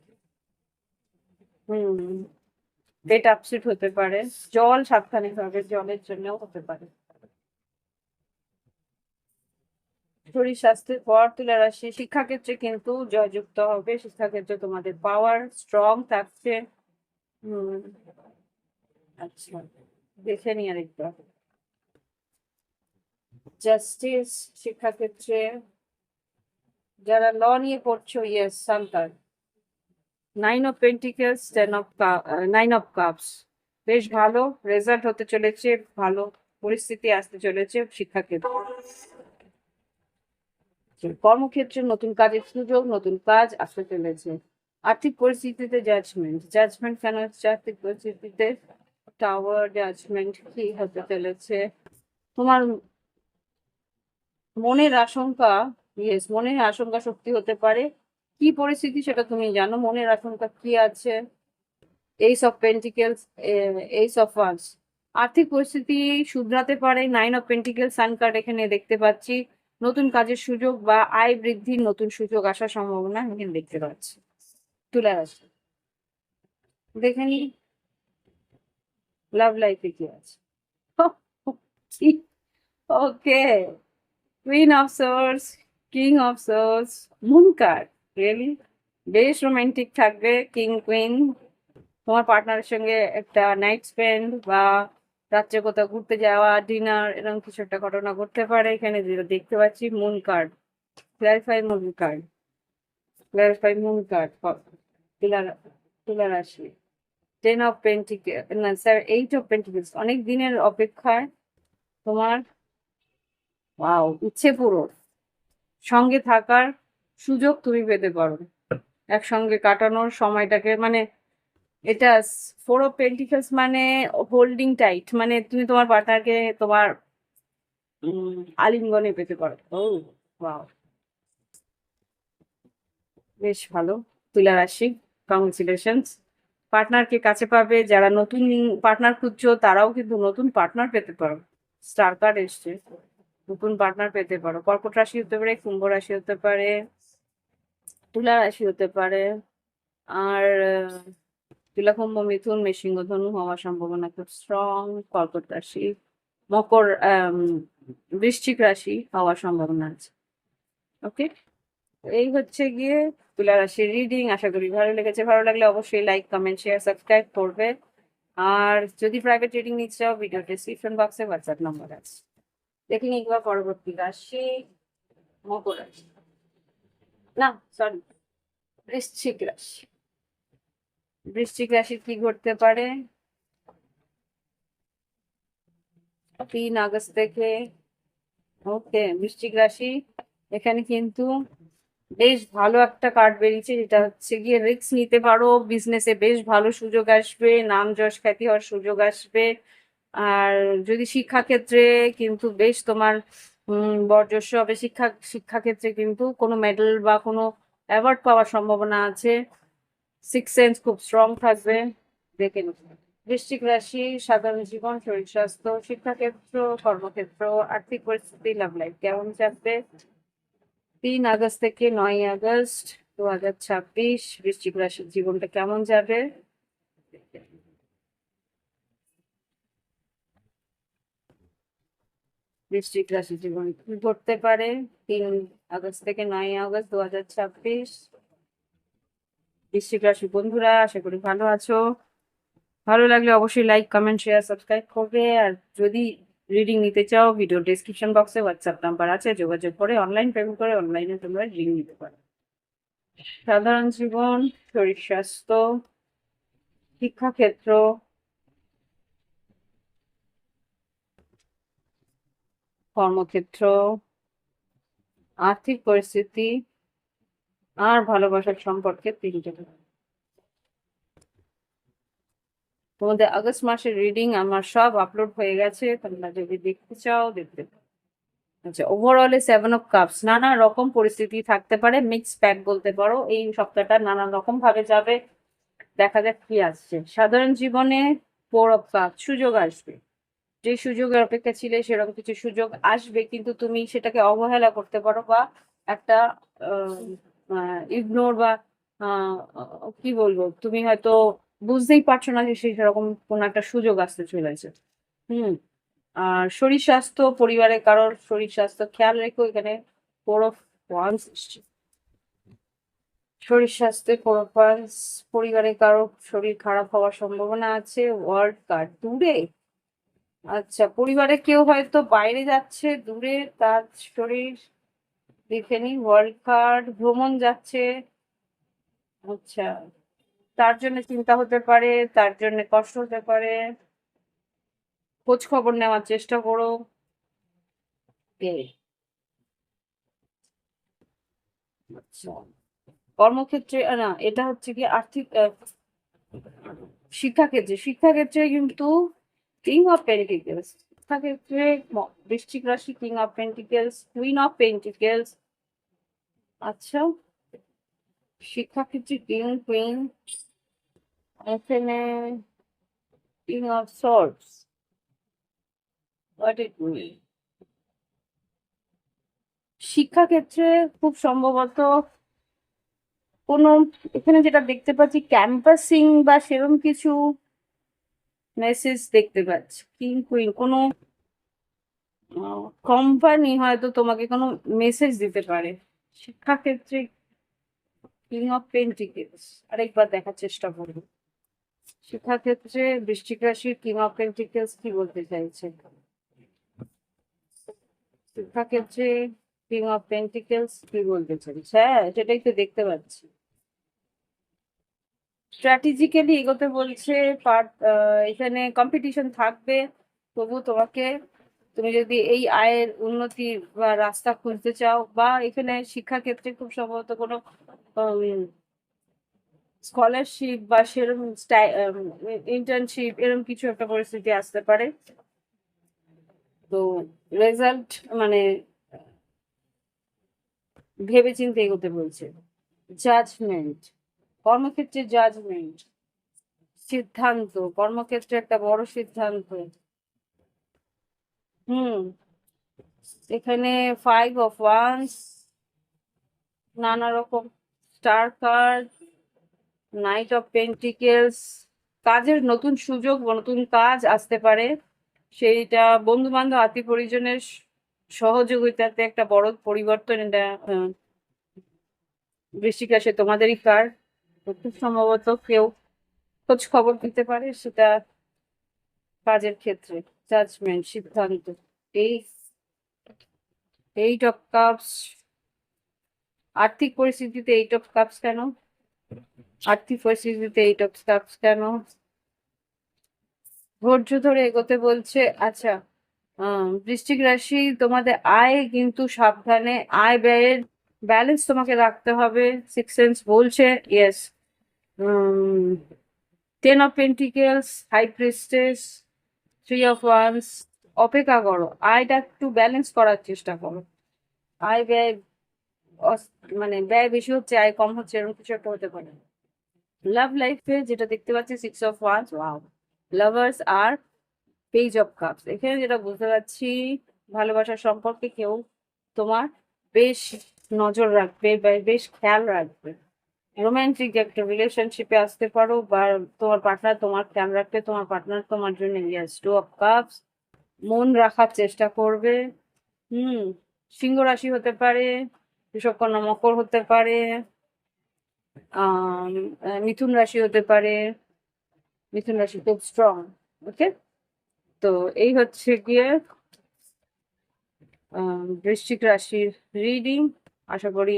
পেট আপসেট হতে পারে। জল সাবধানে খাবে, জলের জন্যও হতে পারে। শরীর স্বাস্থ্যের পর তুলা রাশি, শিক্ষাক্ষেত্রে কিন্তু জয়যুক্ত হবে। শিক্ষাক্ষেত্রে তোমাদের পাওয়ার স্ট্রং থাকছে। হুম, আচ্ছা, দেখে নিয়ে আরেকবার। জাস্টিস, শিক্ষাক্ষেত্রে যারা ল নিয়ে পড়ছো, ইয়েস, সান্তার। 9 অফ পেন্টিকেলস, 9 অফ কাপস, বেশ ভালো রেজাল্ট হতে চলেছে, ভালো পরিস্থিতি আসতে চলেছে শিক্ষাক্ষেত্রে। কর্মক্ষেত্রে নতুন কাজের সুযোগ, নতুন কাজ আসতে চলেছে। আর্থিক পরিস্থিতিতে জাজমেন্ট, জাজমেন্ট কেন হচ্ছে আর্থিক পরিস্থিতিতে? টাওয়ার, জাজমেন্ট কি হতে চলেছে? তোমার মনের আশঙ্কা, ইয়েস, মনের আশঙ্কা সত্যি হতে পারে। কি পরিস্থিতি সেটা তুমি জানো, মনের আশঙ্কা কি আছে? Ace of pentacles, ace of wands, আর্থিক পরিস্থিতি শুধরাতে পারে। 9 অফ পেন্টিকেলস, সান কার্ড এখানে দেখতে পাচ্ছি। নতুন কাজের সুযোগ বা আয় বৃদ্ধির নতুন সুযোগ আসার সম্ভাবনা এখানে দেখতে পাচ্ছি। তুলা রাশি, দেখে নি লাভ লাইফে কি আছে। Okay, queen of swords, king of swords, moon card, really বেশ রোমান্টিক থাকবে। কিং কুইন, তোমার পার্টনারের সঙ্গে একটা নাইট স্পেন্ড বা রাত্রে কোথাও ঘুরতে যাওয়া, ডিনার, এরকম কিছু একটা ঘটনা ঘটতে পারে। এখানে যেটা দেখতে পাচ্ছি, moon card, clarify moon card, clarify moon card, তুলা তুলা রাশি। 10 অফ পেন্টিকেলস, না স্যার, 8 অফ পেন্টিকেলস, অনেক দিনের অপেক্ষায় তোমার ওয়াও ইচ্ছে পূরণ, সঙ্গে থাকার সুযোগ তুমি পেতে পারো। একসঙ্গে কাটানোর সময়টাকে, মানে এটা 4 অফ পেন্টিকলস মানে হোল্ডিং টাইট, মানে তুমি তোমার পার্টনারকে তোমার আলিঙ্গনে পেতে পারো। ও ওয়াও, বেশ ভালো। তুলা রাশি, কংগ্রেচুলেশনস। পার্টনারকে কাছে পাবে, যারা নতুন পার্টনার খুঁজছো তারাও কিন্তু নতুন পার্টনার পেতে পারো। স্টার কার্ড এসছে, নতুন পার্টনার পেতে পারো। কর্কট রাশি হতে পারে, কুম্ভ রাশি হতে পারে, তুলা রাশি হতে পারে। আর তুলা, কুম্ভ, মিথুন, সিংহ, ধনু হওয়ার সম্ভাবনা খুব স্ট্রং। কর্কট রাশি, মকর, বৃশ্চিক রাশি হওয়ার সম্ভাবনা আছে। ওকে, এই হচ্ছে গিয়ে তুলা রাশির রিডিং। আশা করি ভালো লেগেছে। ভালো লাগলে অবশ্যই লাইক, কমেন্ট, শেয়ার, সাবস্ক্রাইব করবে। আর যদি প্রাইভেট রিডিং নিতে চাও, ভিডিও ডিসক্রিপশন বক্সে হোয়াটসঅ্যাপ নাম্বার আছে, দেখে নিবা। পরবর্তী রাশি মকর রাশি, না সরি, বৃশ্চিক রাশি। বৃশ্চিক রাশি কি ঘটতে পারে 3 আগস্ট থেকে? ওকে, বৃশ্চিক রাশি, এখানে কিন্তু বেশ ভালো একটা কার্ড বেরিয়েছে, যেটা হচ্ছে গিয়ে রিস্ক নিতে পারো। বিজনেসে বেশ ভালো সুযোগ আসবে, নাম যশ খ্যাতি হওয়ার সুযোগ আসবে। আর যদি শিক্ষাক্ষেত্রে কিন্তু বেশ তোমার বর্চস্ব হবে। শিক্ষাক্ষেত্রে কিন্তু কোনো মেডেল বা কোনো অ্যাওয়ার্ড পাওয়ার সম্ভাবনা আছে। সিক্স সেন্স খুব স্ট্রং থাকবে, দেখে নিতে। বৃশ্চিক রাশি, সাধারণ জীবন, শরীর স্বাস্থ্য, শিক্ষাক্ষেত্র, কর্মক্ষেত্র, আর্থিক পরিস্থিতি, লাভ লাইফ কেমন যাবে 3 আগস্ট থেকে 9 আগস্ট 2026? বৃশ্চিক রাশির জীবনটা কেমন যাবে? বৃশ্চিক রাশির জীবন কি করতে পারে 3 আগস্ট থেকে 9 আগস্ট 2026? বৃশ্চিক রাশি বন্ধুরা, আশা করি ভালো আছো। ভালো লাগলে অবশ্যই লাইক, কমেন্ট, শেয়ার, সাবস্ক্রাইব করবে। আর যদি রিডিং নিতে চাও, ভিডিও ডেসক্রিপশন বক্সে হোয়াটসঅ্যাপ নাম্বার আছে, যোগাযোগ করে অনলাইন পেমেন্ট করে অনলাইনে তোমরা রিডিং নিতে পারো। সাধারণ জীবন, শরীর স্বাস্থ্য, শিক্ষাক্ষেত্র, কর্মক্ষেত্র, আর্থিক পরিস্থিতি আর ভালোবাসার সম্পর্কে 3টে। তোমাদের আগস্ট মাসের রিডিং আমার সব আপলোড হয়ে গেছে, তোমরা যদি দেখতে চাও দেখতে পারো। আচ্ছা, ওভারঅলে 7 অফ কাপস, নানা রকম পরিস্থিতি থাকতে পারে, মিক্স প্যাক বলতে পারো। এই সপ্তাহটা নানা রকম ভাবে যাবে, দেখা যাক কি আসছে। সাধারণ জীবনে 4 অফ কাপস, সুযোগ আসবে। যে সুযোগের অপেক্ষা ছিলে সেরকম কিছু সুযোগ আসবে, কিন্তু তুমি সেটাকে অবহেলা করতে পারো, বা একটা ইগনোর, বা কি বলবো, তুমি হয়তো বুঝতেই পারছো না যে সেই সেরকম কোনো একটা সুযোগ আসতে চলেছে। হুম। আর শরীর স্বাস্থ্য, পরিবারের কারোর শরীর স্বাস্থ্য খেয়াল রেখো। এখানে 4 অফ ওয়ান্স, শরীর স্বাস্থ্যে 4 অফ ওয়ান্স, পরিবারে কারো শরীর খারাপ হওয়ার সম্ভাবনা আছে। ওয়ার্ল্ড কার্ড, দূরে। আচ্ছা, পরিবারে কেউ হয়তো বাইরে যাচ্ছে, দূরে, তার শরীর দেখে নি। ওয়ার্ল্ড কার্ড, ভ্রমণ যাচ্ছে। আচ্ছা, তার জন্য চিন্তা হতে পারে, তার জন্য কষ্ট হতে পারে, খোঁজ খবর নেওয়ার চেষ্টা করো। আচ্ছা, কর্মক্ষেত্রে না, এটা হচ্ছে কি আর্থিক, শিক্ষাক্ষেত্রে। শিক্ষাক্ষেত্রে কিন্তু কিং অফ পেন্টিকেলস। শিক্ষাক্ষেত্রে বৃশ্চিক রাশি, king of pentacles, queen of pentacles. আচ্ছা, শিক্ষাক্ষেত্রে কিং, কুইন, এখানে king of swords. What it mean? শিক্ষাক্ষেত্রে খুব সম্ভবত কোনো, এখানে যেটা দেখতে পাচ্ছি ক্যাম্পাসিং বা সেরকম কিছু মেসেজ দেখতে পাচ্ছি। কিং, কুইন, কোনো কোম্পানি হয়তো তোমাকে কোনো মেসেজ দিতে পারে শিক্ষাক্ষেত্রে। কিং অফ পেন্টিকেলস, আরেকবার দেখার চেষ্টা করবো। শিক্ষাক্ষেত্রে বৃশ্চিক রাশির কিং অফ পেন্টিকেলস কি বলতে চাইছে? শিক্ষাক্ষেত্রে কিং অফ পেন্টিকেলস কি বলতে চাইছে? হ্যাঁ, সেটাই তো দেখতে পাচ্ছি। স্ট্র্যাটেজিক্যালি এগোতে বলছে। পার্ট, এখানে কম্পিটিশন থাকবে, তবু তোমাকে, তুমি যদি এই আয়ের উন্নতি বা রাস্তা খুঁজতে চাও, বা এখানে শিক্ষাক্ষেত্রে খুব সম্ভবত কোনো স্কলারশিপ বা সেরকম ইন্টার্নশিপ এরকম কিছু একটা পরিস্থিতি আসতে পারে। তো রেজাল্ট মানে ভেবে চিন্তে এগোতে বলছে। জাজমেন্ট, কর্মক্ষেত্রে জাজমেন্ট, সিদ্ধান্ত, কর্মক্ষেত্রে একটা বড় সিদ্ধান্ত। হুম, এখানে 5 of Wands, নানা রকম star card, Knight of Pentacles, কাজের নতুন সুযোগ বা নতুন কাজ আসতে পারে। সেইটা বন্ধু বান্ধব আত্মীয় পরিজনের সহযোগিতাতে একটা বড় পরিবর্তন এটা বৃশ্চিক রাশি তোমাদেরই কার্ড। খুব সম্ভবত কেউ খোঁজ খবর দিতে পারে, সেটা কাজের ক্ষেত্রে। জাজমেন্ট, সিদ্ধান্ত। এই 8 of Cups, আর্থিক পরিস্থিতিতে 8 of Cups কেন? আর্থিক পরিস্থিতিতে 8 of Cups কেন? ধৈর্য ধরে এগোতে বলছে। আচ্ছা, বৃশ্চিক রাশি তোমাদের আয় কিন্তু সাবধানে, আয় ব্যয়ের ব্যালেন্স তোমাকে রাখতে হবে। সিক্স সেন্স বলছে yes. 10 of Pentacles, high priestess, 3 of Wands। অপেক্ষা করো, আয়টা একটু ব্যালেন্স করার চেষ্টা করো। আয় ব্যয় মানে ব্যয় বেশি হচ্ছে, আয় কম হচ্ছে, এরকম কিছু একটা হতে পারে। লাভ লাইফে যেটা দেখতে পাচ্ছি 6 of Wands, ওয়াও। লাভার্স আর Page of Cups, এখানে যেটা বুঝতে পারছি ভালোবাসার সম্পর্কে কেউ তোমার বেশ নজর রাখবে বা বেশ খেয়াল রাখবে। রোমান্টিক একটা রিলেশনশিপে আসতে পারো, বা তোমার পার্টনার তোমার খেয়াল রাখবে, তোমার পার্টনার তোমার জন্য ইয়েস। 2 of Cups, মন রাখার চেষ্টা করবে। সিংহ রাশি হতে পারে, বৃষভকন্যা মকর হতে পারে, মিথুন রাশি হতে পারে। মিথুন রাশি খুব স্ট্রং। ওকে, তো এই হচ্ছে গিয়ে বৃশ্চিক রাশির রিডিং। আশা করি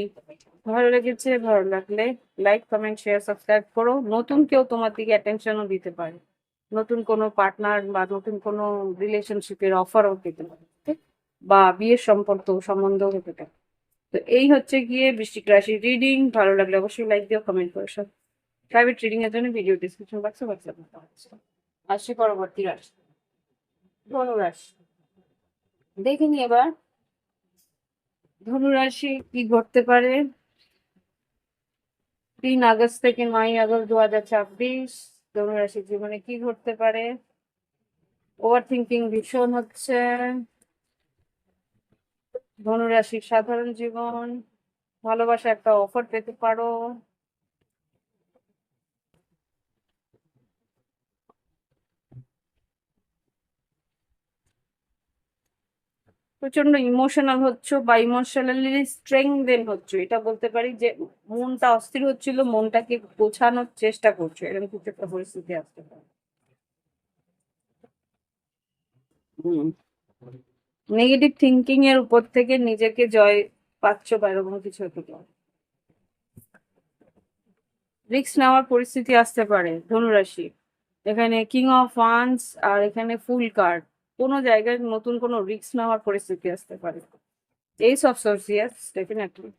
ভালো লেগেছে। ভালো লাগলে লাইক, কমেন্ট, শেয়ার, সাবস্ক্রাইব করো। নতুন কেউ তোমার দিকে অ্যাটেনশনও দিতে পারে, নতুন কোনো পার্টনার বা নতুন কোনো রিলেশনশিপের অফারও পেতে পারে, বা বিয়ের সম্বন্ধ হতে পারে। তো এই হচ্ছে গিয়ে বৃশ্চিক রাশির রিডিং। ভালো লাগলে অবশ্যই লাইক দিও, কমেন্ট করো। সব প্রাইভেট রিডিং এর জন্য ভিডিও ডিসক্রিপশন বক্সে হোয়াটসঅ্যাপ আসছে। পরবর্তী রাশি ধনুরাশি। দেখে নি এবার ধনুরাশি কি ঘটতে পারে 3 আগস্ট থেকে 9 আগস্ট 2026। ধনুরাশির জীবনে কি ঘটতে পারে? ওভার থিঙ্কিং ভীষণ হচ্ছে। ধনুরাশির সাধারণ জীবন, ভালোবাসা একটা অফার পেতে পারো। প্রচন্ড ইমোশনাল হচ্ছে বা ইমোশনালি স্ট্রেংথেন হচ্ছে, এটা বলতে পারি যে মনটা অস্থির হচ্ছিল, মনটাকে গোছানোর চেষ্টা করছো, এরকম কিছু একটা পরিস্থিতি আসতে পারে। নেগেটিভ থিঙ্কিং এর উপর থেকে নিজেকে জয় পাচ্ছ বা এরকম কিছু হতে পারে। রিস্ক নেওয়ার পরিস্থিতি আসতে পারে ধনুরাশি। এখানে King of Wands আর এখানে ফুল কার্ড। কোনো জায়গায় নতুন কোনো রিস্ক নেওয়ার পরিস্থিতি আসতে পারে। Ace of Swords, yes, definitely।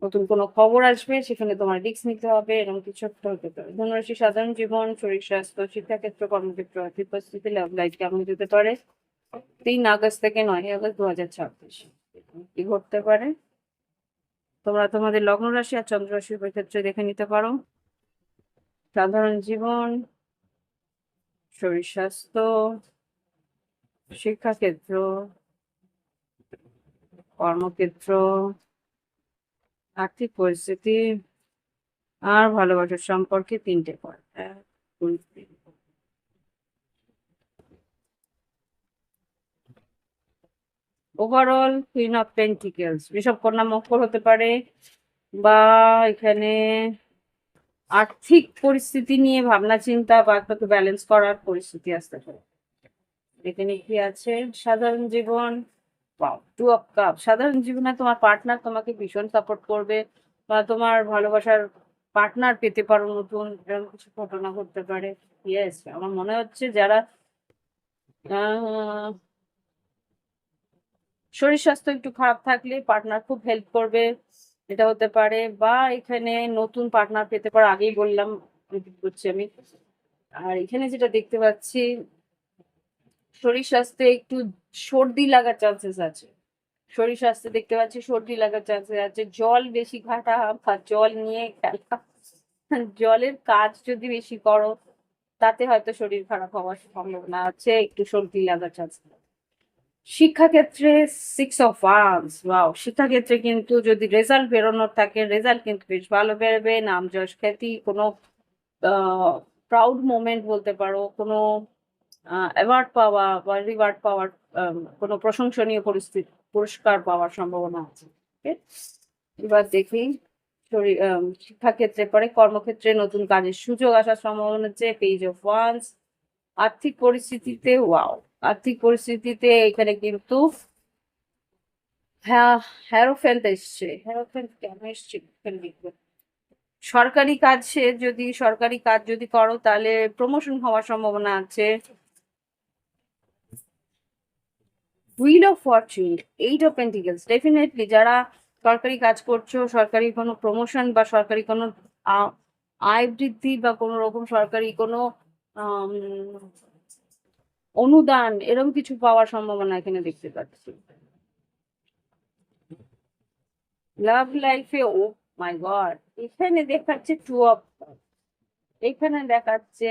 নতুন কোনো খবর আসবে, সেখানে তোমার রিস্ক নিতে হবে, এরকম কিছু একটা হতে পারে। ধনুরাশি সাধারণ জীবন, শরীর স্বাস্থ্য, শিক্ষাক্ষেত্র, কর্মক্ষেত্র, আর্থিক পরিস্থিতি, লাভ লাইফ কেমন যেতে পারে 3 আগস্ট থেকে 9 আগস্ট 2026। কি ঘটতে পারে তোমরা তোমাদের লগ্ন রাশি আর চন্দ্র রাশির ক্ষেত্রে দেখে নিতে পারো। সাধারণ জীবন, শরীর স্বাস্থ্য, শিক্ষাক্ষেত্র, কর্মক্ষেত্র, আর্থিক পরিস্থিতি আর ভালোবাসার সম্পর্কে 3টে point. Overall Queen of Pentacles, বৃষভ কন্যা মকর হতে পারে, বা এখানে আর্থিক পরিস্থিতি নিয়ে ভাবনা চিন্তা বা একটু ব্যালেন্স করার পরিস্থিতি আসতে পারে। এখানে কি আছে? সাধারণ জীবন, 2 of Cups, সাধারণ জীবনে তোমার পার্টনার তোমাকে ভীষণ সাপোর্ট করবে, বা তোমার ভালোবাসার পার্টনার পেতে পারো নতুন, এরকম কিছু ঘটনা ঘটতে পারে। ইয়েস, আমার মনে হচ্ছে যারা আহ, শরীর স্বাস্থ্য একটু খারাপ থাকলে পার্টনার খুব হেল্প করবে। এটা হতে পারে, বা এখানে নতুন পার্টনার পেতে পারো, আগেই বললাম, repeat করছি আমি। আর এখানে যেটা দেখতে পাচ্ছি, শরীর স্বাস্থ্যে একটু সর্দি লাগার চান্সেস আছে। শরীর স্বাস্থ্যে দেখতে পাচ্ছি সর্দি লাগার চান্সেস আছে, জল বেশি ঘাটা বা জল নিয়ে খেলা, জলের কাজ যদি বেশি করো তাতে হয়তো শরীর খারাপ হওয়ার সম্ভাবনা আছে, একটু সর্দি লাগার চান্স। শিক্ষাক্ষেত্রে 6 of Wands, ওয়াও, শিক্ষাক্ষেত্রে কিন্তু যদি রেজাল্ট বেরোনোর থাকে, রেজাল্ট কিন্তু বেশ ভালো বেরোবে, নাম যশ খ্যাতি, কোনো প্রাউড মোমেন্ট বলতে পারো, কোনো অ্যাওয়ার্ড পাওয়া বা রিওয়ার্ড পাওয়ার, কোনো প্রশংসনীয় পরিস্থিতি, পুরস্কার পাওয়ার সম্ভাবনা আছে। Okay? এবার দেখি শিক্ষাক্ষেত্রে পরে কর্মক্ষেত্রে নতুন কাজের সুযোগ আসার সম্ভাবনা আছে, পেজ অফ ওয়ান্স। আর্থিক পরিস্থিতিতে, ওয়াও, আর্থিক পরিস্থিতিতে এখানে কিন্তু হ্যাঁ, হ্যারোফেন্ট এসছে। হ্যারোফেন্ট কেন এসছে এখানে লিখবো। সরকারি কাজ যদি করো তাহলে প্রমোশন হওয়ার সম্ভাবনা আছে। Wheel of Fortune, 8 of Pentacles, definitely যারা সরকারি কাজ করছো, সরকারি কোনো প্রমোশন বা সরকারি কোনো আয় বৃদ্ধি বা কোনো রকম সরকারি কোনো আম, অনুদান এরকম কিছু পাওয়ার সম্ভাবনা এখানে দেখতে পাচ্ছি। লাভ লাইফে, ও মাই গড, এখানে দেখাচ্ছে 2 of, এখানে দেখাচ্ছে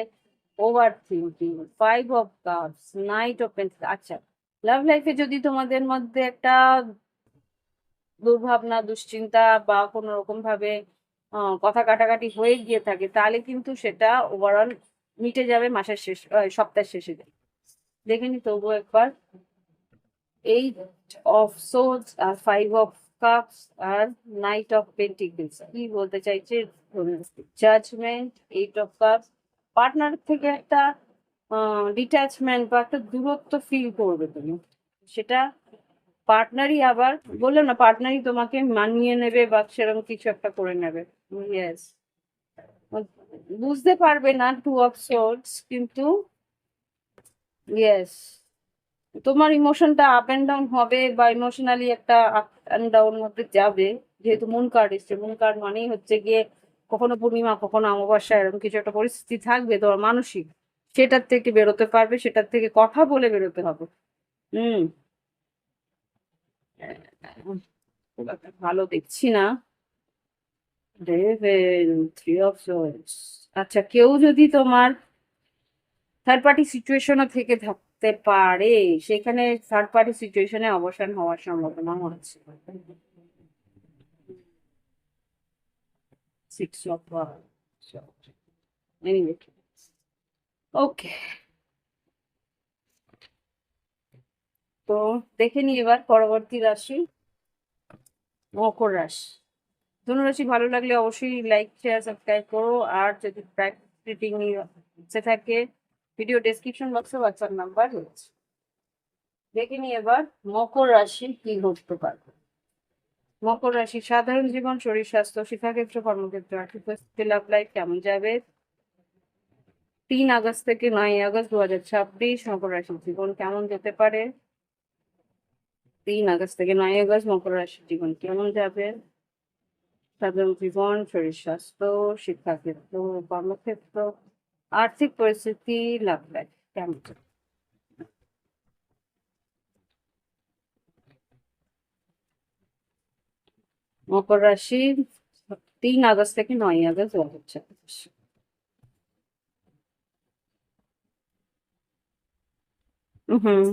over thinking, 5 of Cups, Knight of Pentacles। আচ্ছা, লাভ লাইফে যদি তোমাদের মধ্যে একটা দুর্ভাবনা, দুশ্চিন্তা বা কোনো রকম ভাবে কথা কাটাকাটি হয়ে গিয়ে থাকে, তাহলে কিন্তু সেটা ওভারঅল মিটে যাবে মাসের শেষ, সপ্তাহের শেষে। দেখে নি তবুও একবার। 8 of Swords R 5 of Cups R Knight of Pentacles কি বলতে চাইছে? জাজমেন্ট, 8 of Cups, পার্টনার থেকে একটা ডিট্যাচমেন্ট বা একটা দূরত্ব ফিল করবে তুমি, সেটা পার্টনারই, আবার বললাম না, পার্টনারই তোমাকে মানিয়ে নেবে বা সেরকম কিছু একটা করে নেবে। ইয়েস, বুঝতে পারবে না 2 of Swords, কিন্তু ইয়েস, তোমার ইমোশনটা আপ এন্ড ডাউন হবে বা ইমোশনালি একটা আপ এন্ড ডাউন মধ্যে যাবে। যেহেতু মুন কার্ড এসছে, মুন কার্ড মানেই হচ্ছে গিয়ে কখনো পূর্ণিমা কখনো অমাবস্যা, এরকম কিছু একটা পরিস্থিতি থাকবে তোমার মানসিক, সেটার থেকে বেরোতে পারবে, সেটার থেকে কথা বলে বেরোতে হবে। হুম, খুব একটা ভালো দেখছি না। Revel, 3 of Swords। আচ্ছা, কেউ যদি তোমার থার্ড পার্টি সিচুয়েশনও থেকে থাকতে পারে, সেখানে থার্ড পার্টি সিচুয়েশনে অবসান হওয়ার সম্ভাবনা আছে। 6 of Wands। Anyway, ওকে, তো দেখে নি এবার পরবর্তী রাশি, মকর রাশি। ধনুরাশি ভালো লাগলে অবশ্যই লাইক শেয়ার সাবস্ক্রাইব করো, আর যদি প্রাইভেট রিডিং ইচ্ছে থাকে ভিডিও ডেসক্রিপশন বক্সে হোয়াটসঅ্যাপ নাম্বার রয়েছে। দেখে নি এবার মকর রাশি কি ঘটতে পারে। মকর রাশি, সাধারণ জীবন, শরীর স্বাস্থ্য, শিক্ষাক্ষেত্র, কর্মক্ষেত্র, আর্থিক পরিস্থিতি, লাভ লাইফ কেমন যাবে। 3 আগস্ট থেকে 9 আগস্ট 2026 মকর রাশির জীবন কেমন যেতে পারে। 3 আগস্ট থেকে 9 আগস্ট মকর রাশির জীবন কেমন যাবে। সাধারণ জীবন, শরীর স্বাস্থ্য, শিক্ষাক্ষেত্র, কর্মক্ষেত্র, আর্থিক পরিস্থিতি, লাভ লাইফ কেমন যাবে। মকর রাশি, 3 আগস্ট থেকে 9 আগস্ট 2026। হুম,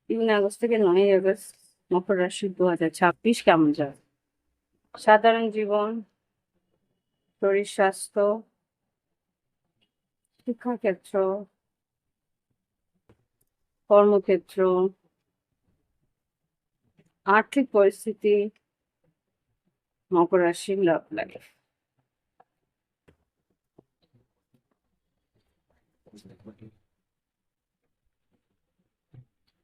3 আগস্ট থেকে 9 আগস্ট মকর রাশি 2026 কেমন যাবে। সাধারণ জীবন, শরীর স্বাস্থ্য, শিক্ষাক্ষেত্র, কর্মক্ষেত্র, আর্থিক পরিস্থিতি, মকর রাশি, লাভ লাইফ।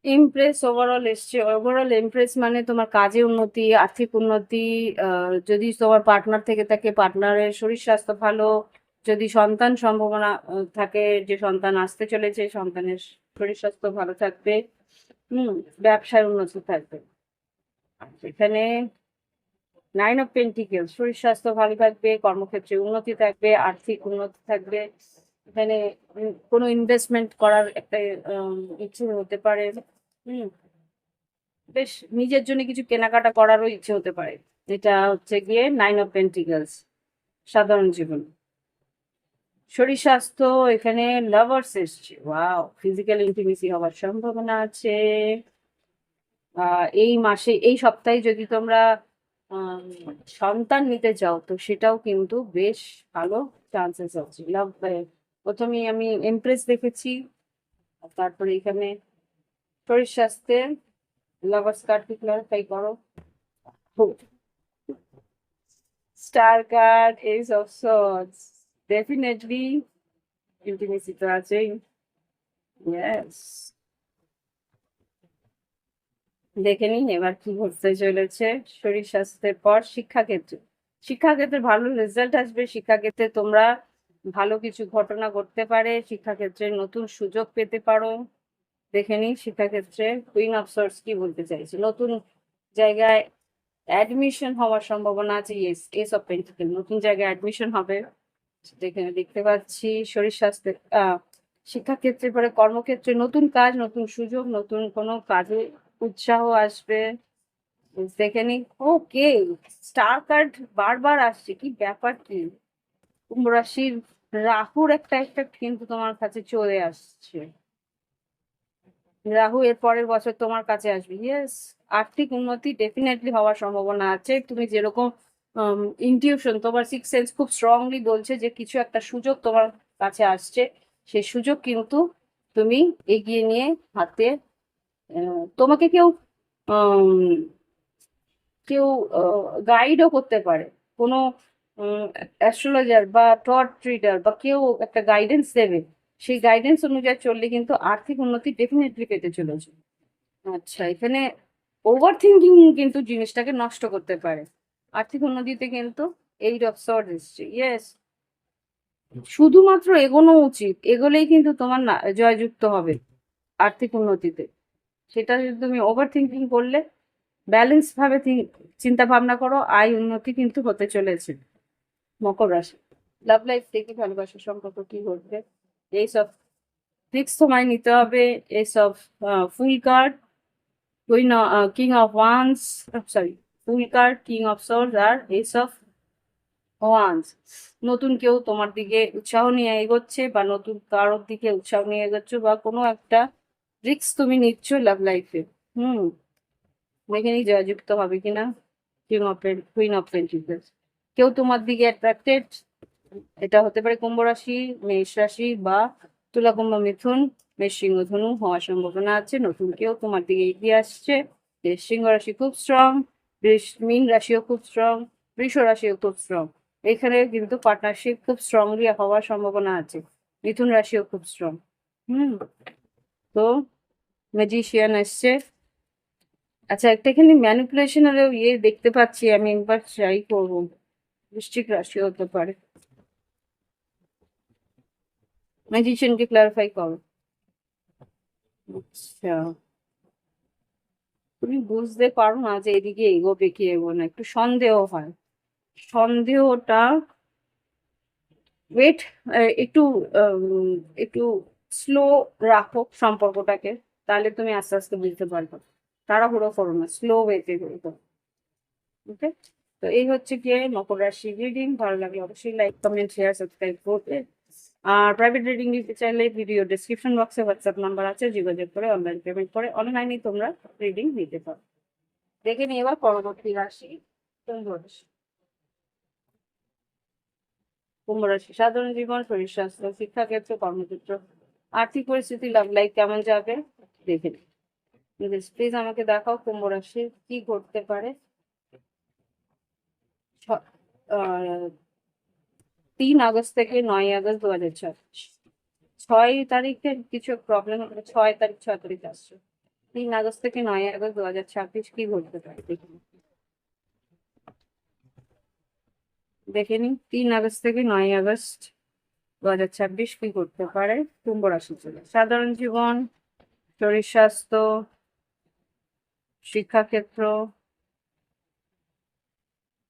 ইমপ্রেস ওভারঅল এসছে। ওভারঅল ইমপ্রেস মানে তোমার কাজে উন্নতি, আর্থিক উন্নতি, যদি তোমার পার্টনার থেকে থাকে পার্টনারের শরীর স্বাস্থ্য ভালো, যদি সন্তান সম্ভাবনা থাকে, যে সন্তান আসতে চলেছে, সন্তানের শরীর স্বাস্থ্য ভালো থাকবে, ব্যবসায় উন্নতি থাকবে। এখানে 9 অফ পেন্টিকেলস, শরীর স্বাস্থ্য ভালো থাকবে, কর্মক্ষেত্রে উন্নতি থাকবে, আর্থিক উন্নতি থাকবে। এখানে কোনো ইনভেস্টমেন্ট করার একটা ইচ্ছে হতে পারে। হুম বেশ নিজের জন্য কিছু কেনাকাটা করারও ইচ্ছে হতে পারে। এটা হচ্ছে গিয়ে 9 অফ পেন্টিকেলস, সাধারণ জীবন। শরীর স্বাস্থ্য, এখানে লাভার্স এসছে, ওয়াও, ফিজিক্যাল ইন্টিমেসি হওয়ার সম্ভাবনা আছে। এই মাসে, এই সপ্তাহে যদি তোমরা আম, সন্তান নিতে চাও, তো সেটাও কিন্তু বেশ ভালো চান্সেস আছে। প্রথমেই আমি এমপ্রেস দেখেছি, আর তারপরে এখানে শরীর স্বাস্থ্যে লাভার্স কার্ডটি ক্লারিফাই করো। Star card, S of swords, definitely intimacy তো আছেই। ইয়েস, দেখে নিন এবার কি ঘটতে চলেছে শরীর স্বাস্থ্যের পর। শিক্ষাক্ষেত্রে, শিক্ষাক্ষেত্রে ভালো রেজাল্ট আসবে। শিক্ষাক্ষেত্রে তোমরা ভালো কিছু ঘটনা ঘটতে পারে, শিক্ষাক্ষেত্রে নতুন সুযোগ পেতে পারো। দেখে নিন শিক্ষাক্ষেত্রে কুইন অফ সোর্ডস কি বলতে চাইছে। নতুন জায়গায় অ্যাডমিশন হওয়ার সম্ভাবনা আছে। ইয়েস, এস অফ পেন্টিকেল, নতুন জায়গায় অ্যাডমিশন হবে, এখানে দেখতে পাচ্ছি। শরীর স্বাস্থ্যের শিক্ষাক্ষেত্রে পরে কর্মক্ষেত্রে নতুন কাজ, নতুন সুযোগ, নতুন কোনো কাজে উৎসাহ আসবে। দেখে নি, ওকে, স্টার কার্ড বারবার আসছে, কি ব্যাপার কি? কুম্ভ রাশির রাহুর একটা এফেক্ট কিন্তু তোমার কাছে চলে আসছে। রাহু এর পরের বছর তোমার কাছে আসবে। ইয়েস, আর্থিক উন্নতি ডেফিনেটলি হওয়ার সম্ভাবনা আছে। তুমি যেরকম ইনটিউশন, তোমার সিক্স সেন্স খুব স্ট্রংলি বলছে যে কিছু একটা সুযোগ তোমার কাছে আসছে, সেই সুযোগ কিন্তু তুমি এগিয়ে নিয়ে হাতে, তোমাকে কেউ কেউ গাইডও করতে পারে, কোনো অ্যাস্ট্রোলজার বা টর্চ রিডার বা কেউ একটা গাইডেন্স দেবে। সেই গাইডেন্স অনুযায়ী চললে কিন্তু আর্থিক উন্নতি ডেফিনেটলি পেতে চলেছে। আচ্ছা, এখানে ওভার থিঙ্কিং কিন্তু জিনিসটাকে নষ্ট করতে পারে। আর্থিক উন্নতিতে কিন্তু 8 অফ সোর্ডস এসছে। ইয়েস, শুধুমাত্র এগোনো উচিত, এগোলেই কিন্তু তোমার না জয়যুক্ত হবে আর্থিক উন্নতিতে। সেটা যদি তুমি ওভার থিঙ্কিং করলে, ব্যালেন্স ভাবে চিন্তা ভাবনা করো, আয় উন্নতি কিন্তু হতে চলেছে। মকর রাশি, লাভ লাইফ থেকে ভালোবাসার সম্পর্ক কি ঘটবে। এইসব ফিক্স সময় নিতে হবে। এইসব fool card, queen, king of wands, sorry, fool card, king of swords আর এইস অফ ওয়ান্স। নতুন কেউ তোমার দিকে উৎসাহ নিয়ে এগোচ্ছে, বা নতুন কারোর দিকে উৎসাহ নিয়ে এগোচ্ছে, বা কোনো একটা রিস্ক তুমি নিচ্ছ লাভ লাইফে। হুম দেখে নি জয়যুক্ত হবে কিনা। কুইন অফ পেন্টিকলস, কেউ তোমার দিকে অ্যাট্রাক্টেড, এটা হতে পারে কুম্ভ রাশি, মেষ রাশি, বা তুলা, কুম্ভ, মিথুন, মেষ, সিংহ, ধনু হওয়ার সম্ভাবনা আছে। নতুন কেউ তোমার দিকে এগিয়ে আসছে। সিংহ রাশি খুব স্ট্রং, মীন রাশিও খুব স্ট্রং, বৃষ রাশিও খুব স্ট্রং। এখানে কিন্তু পার্টনারশিপ খুব স্ট্রংলি হওয়ার সম্ভাবনা আছে। মিথুন রাশিও খুব স্ট্রং। হুম তো ম্যাজিশিয়ান এসছে। আচ্ছা, একটা এখানে ম্যানিপুলেশনেরও ইয়ে দেখতে পাচ্ছি, আমি একবার ট্রাই করবো। বৃশ্চিক রাশি হতে পারে। ম্যাজিশিয়ানকে ক্লারিফাই করো। আচ্ছা, তুমি বুঝতে পারো না যে এদিকে এগোবে কি এগো না, একটু সন্দেহ হয়। সন্দেহটা, ওয়েট, একটু একটু স্লো রাখো সম্পর্কটাকে, তাহলে তুমি আস্তে আস্তে বুঝতে পারবে। তাড়াহুড়ো করো না, স্লো ওয়েতে করো। ওকে, তো এই হচ্ছে গিয়ে মকর রাশি রিডিং। ভালো লাগলে অবশ্যই লাইক, কমেন্ট, শেয়ার, সাবস্ক্রাইব করবে। আর প্রাইভেট রিডিং নিতে চাইলে ভিডিও ডেসক্রিপশন বক্সে হোয়াটসঅ্যাপ নাম্বার আছে, যোগাযোগ করে অনলাইন পেমেন্ট করে অনলাইনে তোমরা রিডিং নিতে পারো। দেখে নিয়ে এবার পরবর্তী রাশি কুম্ভ রাশি। কুম্ভ রাশি, সাধারণ জীবন, শরীর স্বাস্থ্য, শিক্ষাক্ষেত্র, কর্মক্ষেত্র, আর্থিক পরিস্থিতি, লাভ লাইফ কেমন যাবে দেখে নিই। প্লিজ আমাকে দেখাও কুম্ভ রাশির কি ঘটতে পারে 3 আগস্ট থেকে 9 আগস্ট 2026। 6 তারিখে কিছু প্রবলেম হবে, 6 তারিখ, 6 তারিখ আসছে। 3 আগস্ট থেকে 9 আগস্ট 2026 কি ঘটতে পারে দেখে নিন। 3 আগস্ট থেকে 9 আগস্ট 2026 কি করতে পারে কুম্ভ রাশির জন্য? সাধারণ জীবন, শরীর স্বাস্থ্য, শিক্ষাক্ষেত্র,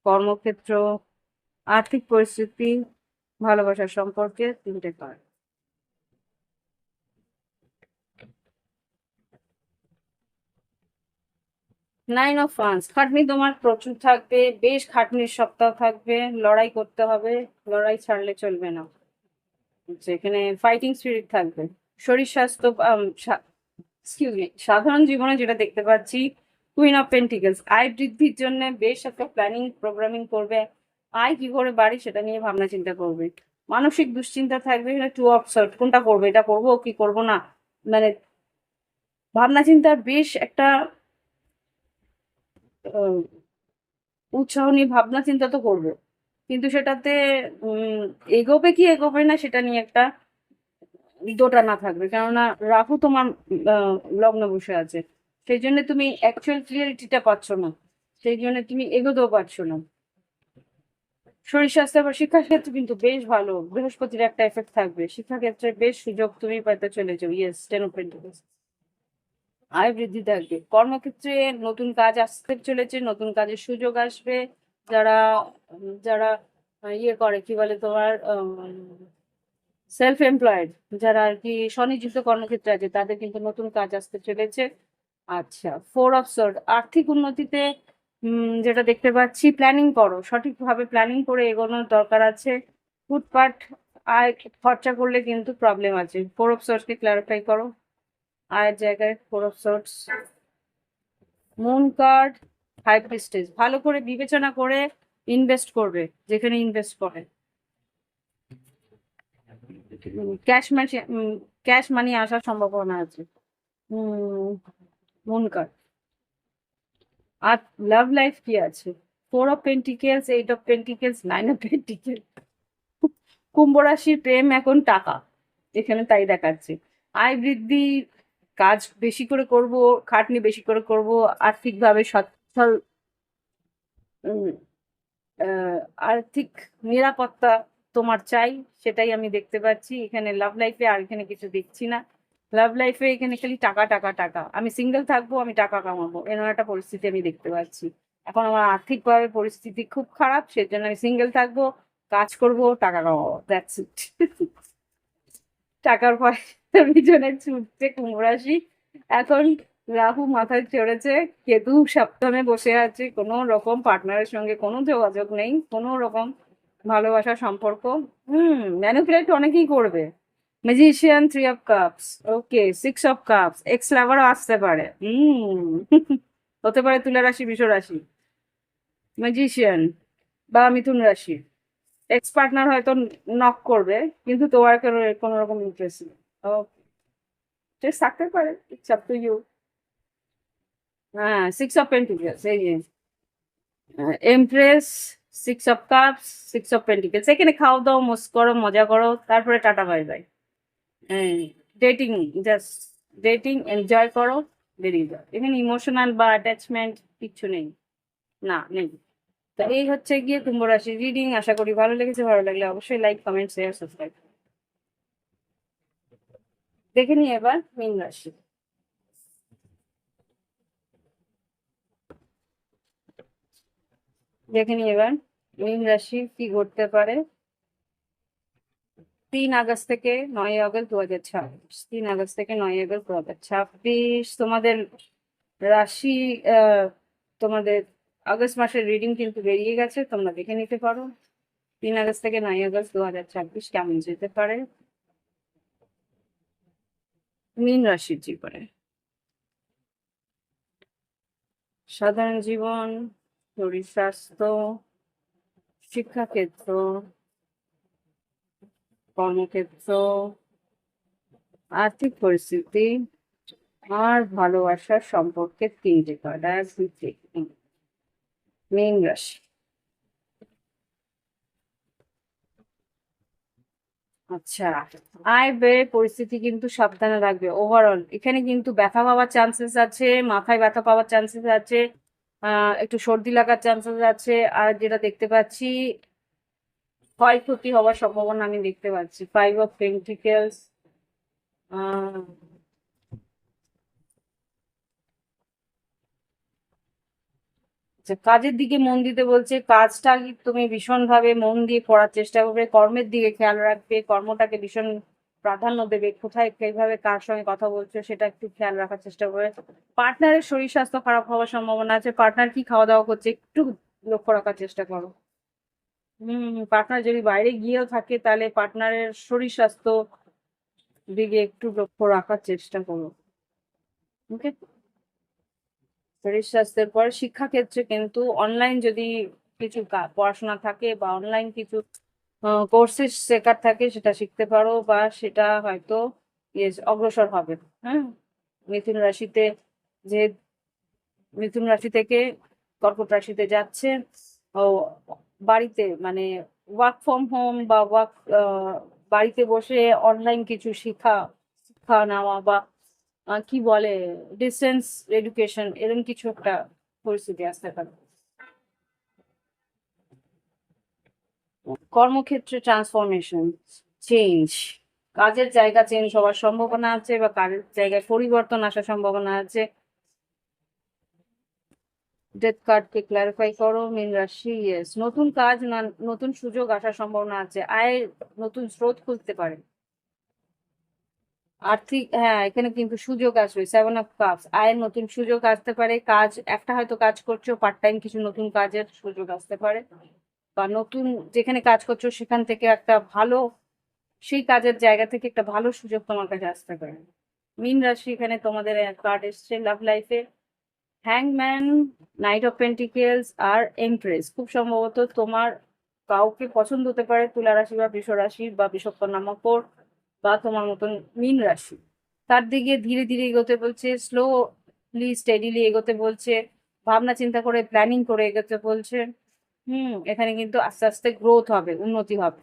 কর্মক্ষেত্র, আর্থিক পরিস্থিতি, ভালোবাসার সম্পর্কে 3টে কার্ড। নাইন অফ ওয়ান্স, খাটনি তোমার প্রচুর থাকবে, বেশ খাটনির সপ্তাহ থাকবে, লড়াই করতে হবে, লড়াই ছাড়লে চলবে না। যেখানে ফাইটিং স্পিরিট থাকবে। শরীর স্বাস্থ্য, এক্সকিউজ মি, সাধারণ জীবনে যেটা দেখতে পাচ্ছি, কুইন অফ পেন্টিকলস, আয় বৃদ্ধির জন্য বেশ একটা প্ল্যানিং প্রোগ্রামিং করবে, আয় কি করে বাড়ি সেটা নিয়ে ভাবনা চিন্তা করবে। মানসিক দুশ্চিন্তা থাকবে, টু অফ সর্ট, কোনটা করবো, এটা করবো কি করবো না, মানে ভাবনা চিন্তার বেশ একটা উৎসাহ নিয়ে ভাবনা চিন্তা তো করবে, কিন্তু সেটাতে এগোবে কি এগোবে না সেটা নিয়ে একটা দোটানা থাকবে, কেননা রাহু তোমার লগ্ন বসে আছে, সেই জন্য তুমি অ্যাকচুয়াল ক্লিয়ারিটিটা পাচ্ছ না, সেই জন্য তুমি এগোতেও পারছো না। শরীর স্বাস্থ্য বা শিক্ষাক্ষেত্রে কিন্তু বেশ ভালো, বৃহস্পতির একটা এফেক্ট থাকবে, শিক্ষাক্ষেত্রে বেশ সুযোগ তুমি পেতে চলেছো। Yes, 10 of Pentacles। আয় বৃদ্ধি থাকবে, কর্মক্ষেত্রে নতুন কাজ আসতে চলেছে, নতুন কাজের সুযোগ আসবে। যারা যারা ইয়ে করে কি বলে তোমার সেলফ এমপ্লয়েড, যারা আর কি স্বনিযুক্ত কর্মক্ষেত্রে আছে, তাদের কিন্তু নতুন কাজ আসতে চলেছে। আচ্ছা, 4 of Swords, আর্থিক উন্নতিতে যেটা দেখতে পাচ্ছি, প্ল্যানিং করো, সঠিকভাবে প্ল্যানিং করে এগোনোর দরকার আছে। ফুটপাট আয় খরচা করলে কিন্তু প্রবলেম আছে। 4 of Swords কে ক্লারিফাই করো আয়ের জায়গায়। 4 of Swords, moon card, high priestess, ভালো করে বিবেচনা করে ইনভেস্ট করবে যেখানে ইনভেস্ট করে। ক্যাশ মানি আসার সম্ভাবনা আছে। Moon card. আর লাভ লাইফ কি আছে? 4 of Pentacles, 8 of Pentacles, 9 of Pentacles। কুম্ভ রাশির প্রেম এখন টাকা, এখানে তাই দেখাচ্ছে। আয় বৃদ্ধি, কাজ বেশি করে করব, খাটনি বেশি করে করব, আর্থিকভাবে সচ্ছল, উম, আর্থিক নিরাপত্তা তোমার চাই, সেটাই আমি দেখতে পাচ্ছি এখানে লাভ লাইফে। আর এখানে কিছু দেখছি না লাভ লাইফে, এখানে খালি টাকা টাকা টাকা। আমি সিঙ্গেল থাকবো, আমি টাকা কামাবো, এরকম একটা পরিস্থিতি আমি দেখতে পাচ্ছি। এখন আমার আর্থিকভাবে পরিস্থিতি খুব খারাপ, সেজন্য আমি সিঙ্গেল থাকবো, কাজ করব, টাকা কামাবো, দ্যাটস ইট। টাকার পয়সার পিছনে ছুটছে কুম্ভ রাশি এখন। রাহু মাথায় চড়েছে, কেতু সপ্তমে বসে আছে, কোনো রকম পার্টনারের সঙ্গে কোনো যোগাযোগ নেই, কোনো রকম ভালোবাসার সম্পর্ক। ম্যানিপুলেট অনেকেই করবে। Magician, 3 of Cups, okay, 6 of Cups, ex লাভারও আসতে পারে। হতে পারে তুলা রাশি, বৃষ রাশি, ম্যাজিশিয়ান বা মিথুন রাশি। এক্স পার্টনার হয়তো নক করবে, কিন্তু তোমার কোনো রকম ইন্টারেস্ট নেই। ওকে, থাকতে পারে, ইটস আপ টু ইউ। হ্যাঁ, 6 of Pentacles, এই যে empress, 6 of Cups, 6 of Pentacles, এখানে খাও দাও, মস্ত করো, মজা করো, তারপরে tata bye bye. Dating, just dating, enjoy করো, বেরিয়ে যাও। এখানে ইমোশনাল বা অ্যাটাচমেন্ট কিচ্ছু নেই, না নেই। তো এই হচ্ছে গিয়ে কুম্ভ রাশির রিডিং। আশা করি ভালো লেগেছে, ভালো লাগলে অবশ্যই লাইক, কমেন্ট, শেয়ার, সাবস্ক্রাইব। দেখে নিই এবার মীন রাশি। দেখে নিই এবার মীন রাশি কি করতে পারে 3 আগস্ট থেকে 9 আগস্ট 2026। 3 আগস্ট থেকে 9 আগস্ট 2026 তোমাদের রাশি, তোমাদের আগস্ট মাসের রিডিং কিন্তু বেরিয়ে গেছে, তোমরা দেখে নিতে পারো। 3 আগস্ট থেকে 9 আগস্ট 2026 কেমন যেতে পারে মীন রাশির জীবনে। সাধারণ জীবন, শরীর স্বাস্থ্য, শিক্ষাক্ষেত্র, কর্মক্ষেত্র, আর্থিক পরিস্থিতি, আর ভালোবাসার সম্পর্কে 3টে কার্ড। মীন রাশি। আচ্ছা, আয় ব্যয় পরিস্থিতি কিন্তু সাবধানে রাখবে। ওভারঅল এখানে কিন্তু ব্যথা পাওয়ার চান্সেস আছে, মাথায় ব্যথা পাওয়ার চান্সেস আছে, একটু সর্দি লাগার চান্সেস আছে। আর যেটা দেখতে পাচ্ছি, ক্ষয়ক্ষতি হওয়ার সম্ভাবনা আমি দেখতে পাচ্ছি। 5 of Pentacles। আচ্ছা, কাজের দিকে মন দিতে বলছে। কাজটা তুমি ভীষণভাবে মন দিয়ে করার চেষ্টা করবে, কর্মের দিকে খেয়াল রাখবে, কর্মটাকে ভীষণ প্রাধান্য দেবে। কোথায় কিভাবে কার সঙ্গে কথা বলছো সেটা একটু খেয়াল রাখার চেষ্টা করবে। পার্টনারের শরীর স্বাস্থ্য খারাপ হওয়ার সম্ভাবনা আছে। পার্টনার কি খাওয়া দাওয়া করছে একটু লক্ষ্য রাখার চেষ্টা করো। পার্টনার যদি বাইরে গিয়েও থাকে তাহলে পার্টনারের শরীর স্বাস্থ্য দিকে একটু লক্ষ্য রাখার চেষ্টা করো। ওকে। শরীর স্বাস্থ্যের পর শিক্ষাক্ষেত্রে কিন্তু অনলাইন যদি কিছু পড়াশোনা থাকে বা অনলাইন কিছু কোর্সেস শেখার থাকে সেটা শিখতে পারো, বা সেটা হয়তো অগ্রসর হবে। হ্যাঁ, মিথুন রাশিতে যে মিথুন রাশি থেকে কর্কট রাশিতে যাচ্ছে। ও বাড়িতে মানে ওয়ার্ক ফ্রম হোম বা বাড়িতে বসে অনলাইন কিছু শিক্ষা শিক্ষা নেওয়া বা কি বলে ডিস্টেন্স এডুকেশন, এরকম কিছু একটা পরিস্থিতি আসতে পারে। কর্মক্ষেত্রে ট্রান্সফরমেশন, চেঞ্জ, কাজের জায়গা চেঞ্জ হওয়ার সম্ভাবনা আছে বা কাজের জায়গায় পরিবর্তন আসার সম্ভাবনা আছে। ডেথ কার্ডকে ক্লারিফাই করো মীন রাশি। ইয়েস, নতুন কাজ না নতুন সুযোগ আসার সম্ভাবনা আছে। আয়ের নতুন স্রোত খুলতে পারে। আর্থিক, হ্যাঁ, এখানে কিন্তু সুযোগ আসবে। 7 of Cups, আয়ের নতুন সুযোগ আসতে পারে। কাজ একটা হয়তো কাজ করছো, পার্ট টাইম কিছু নতুন কাজের সুযোগ আসতে পারে, বা নতুন যেখানে কাজ করছো সেখান থেকে একটা ভালো, সেই কাজের জায়গা থেকে একটা ভালো সুযোগ তোমার কাছে আসতে পারে। মীন রাশি, এখানে তোমাদের কার্ড এসছে লাভ লাইফে হ্যাংম্যান, নাইট অফ পেন্টিকেলস আর এমপ্রেস। খুব সম্ভবত তোমার কাউকে পছন্দ হতে পারে তুলা রাশি বা বৃষ রাশি বা বৃষকন্যা মকর, বা তোমার মতন মীন রাশি। তার দিকে ধীরে ধীরে এগোতে বলছে, স্লোলি স্টেডিলি এগোতে বলছে, ভাবনা চিন্তা করে প্ল্যানিং করে এগোতে বলছে। এখানে কিন্তু আস্তে আস্তে গ্রোথ হবে, উন্নতি হবে।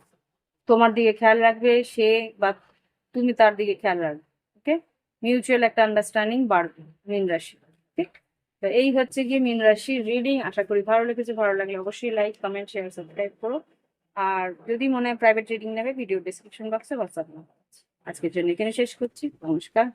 তোমার দিকে খেয়াল রাখবে সে, বা তুমি তার দিকে খেয়াল রাখবে। ওকে, মিউচুয়াল একটা আন্ডারস্ট্যান্ডিং বাড়বে মীন রাশি। ঠিক, তো এই হচ্ছে গিয়ে মীন রাশির রিডিং। আশা করি ভালো লেগেছে। ভালো লাগলে অবশ্যই লাইক, কমেন্ট, শেয়ার, সাবস্ক্রাইব করো। আর যদি মনে হয় প্রাইভেট রিডিং নেবে, ভিডিও ডিসক্রিপশন বক্সে হোয়াটসঅ্যাপ নাম্বার আছে। আজকের জন্য এখানে শেষ করছি। নমস্কার।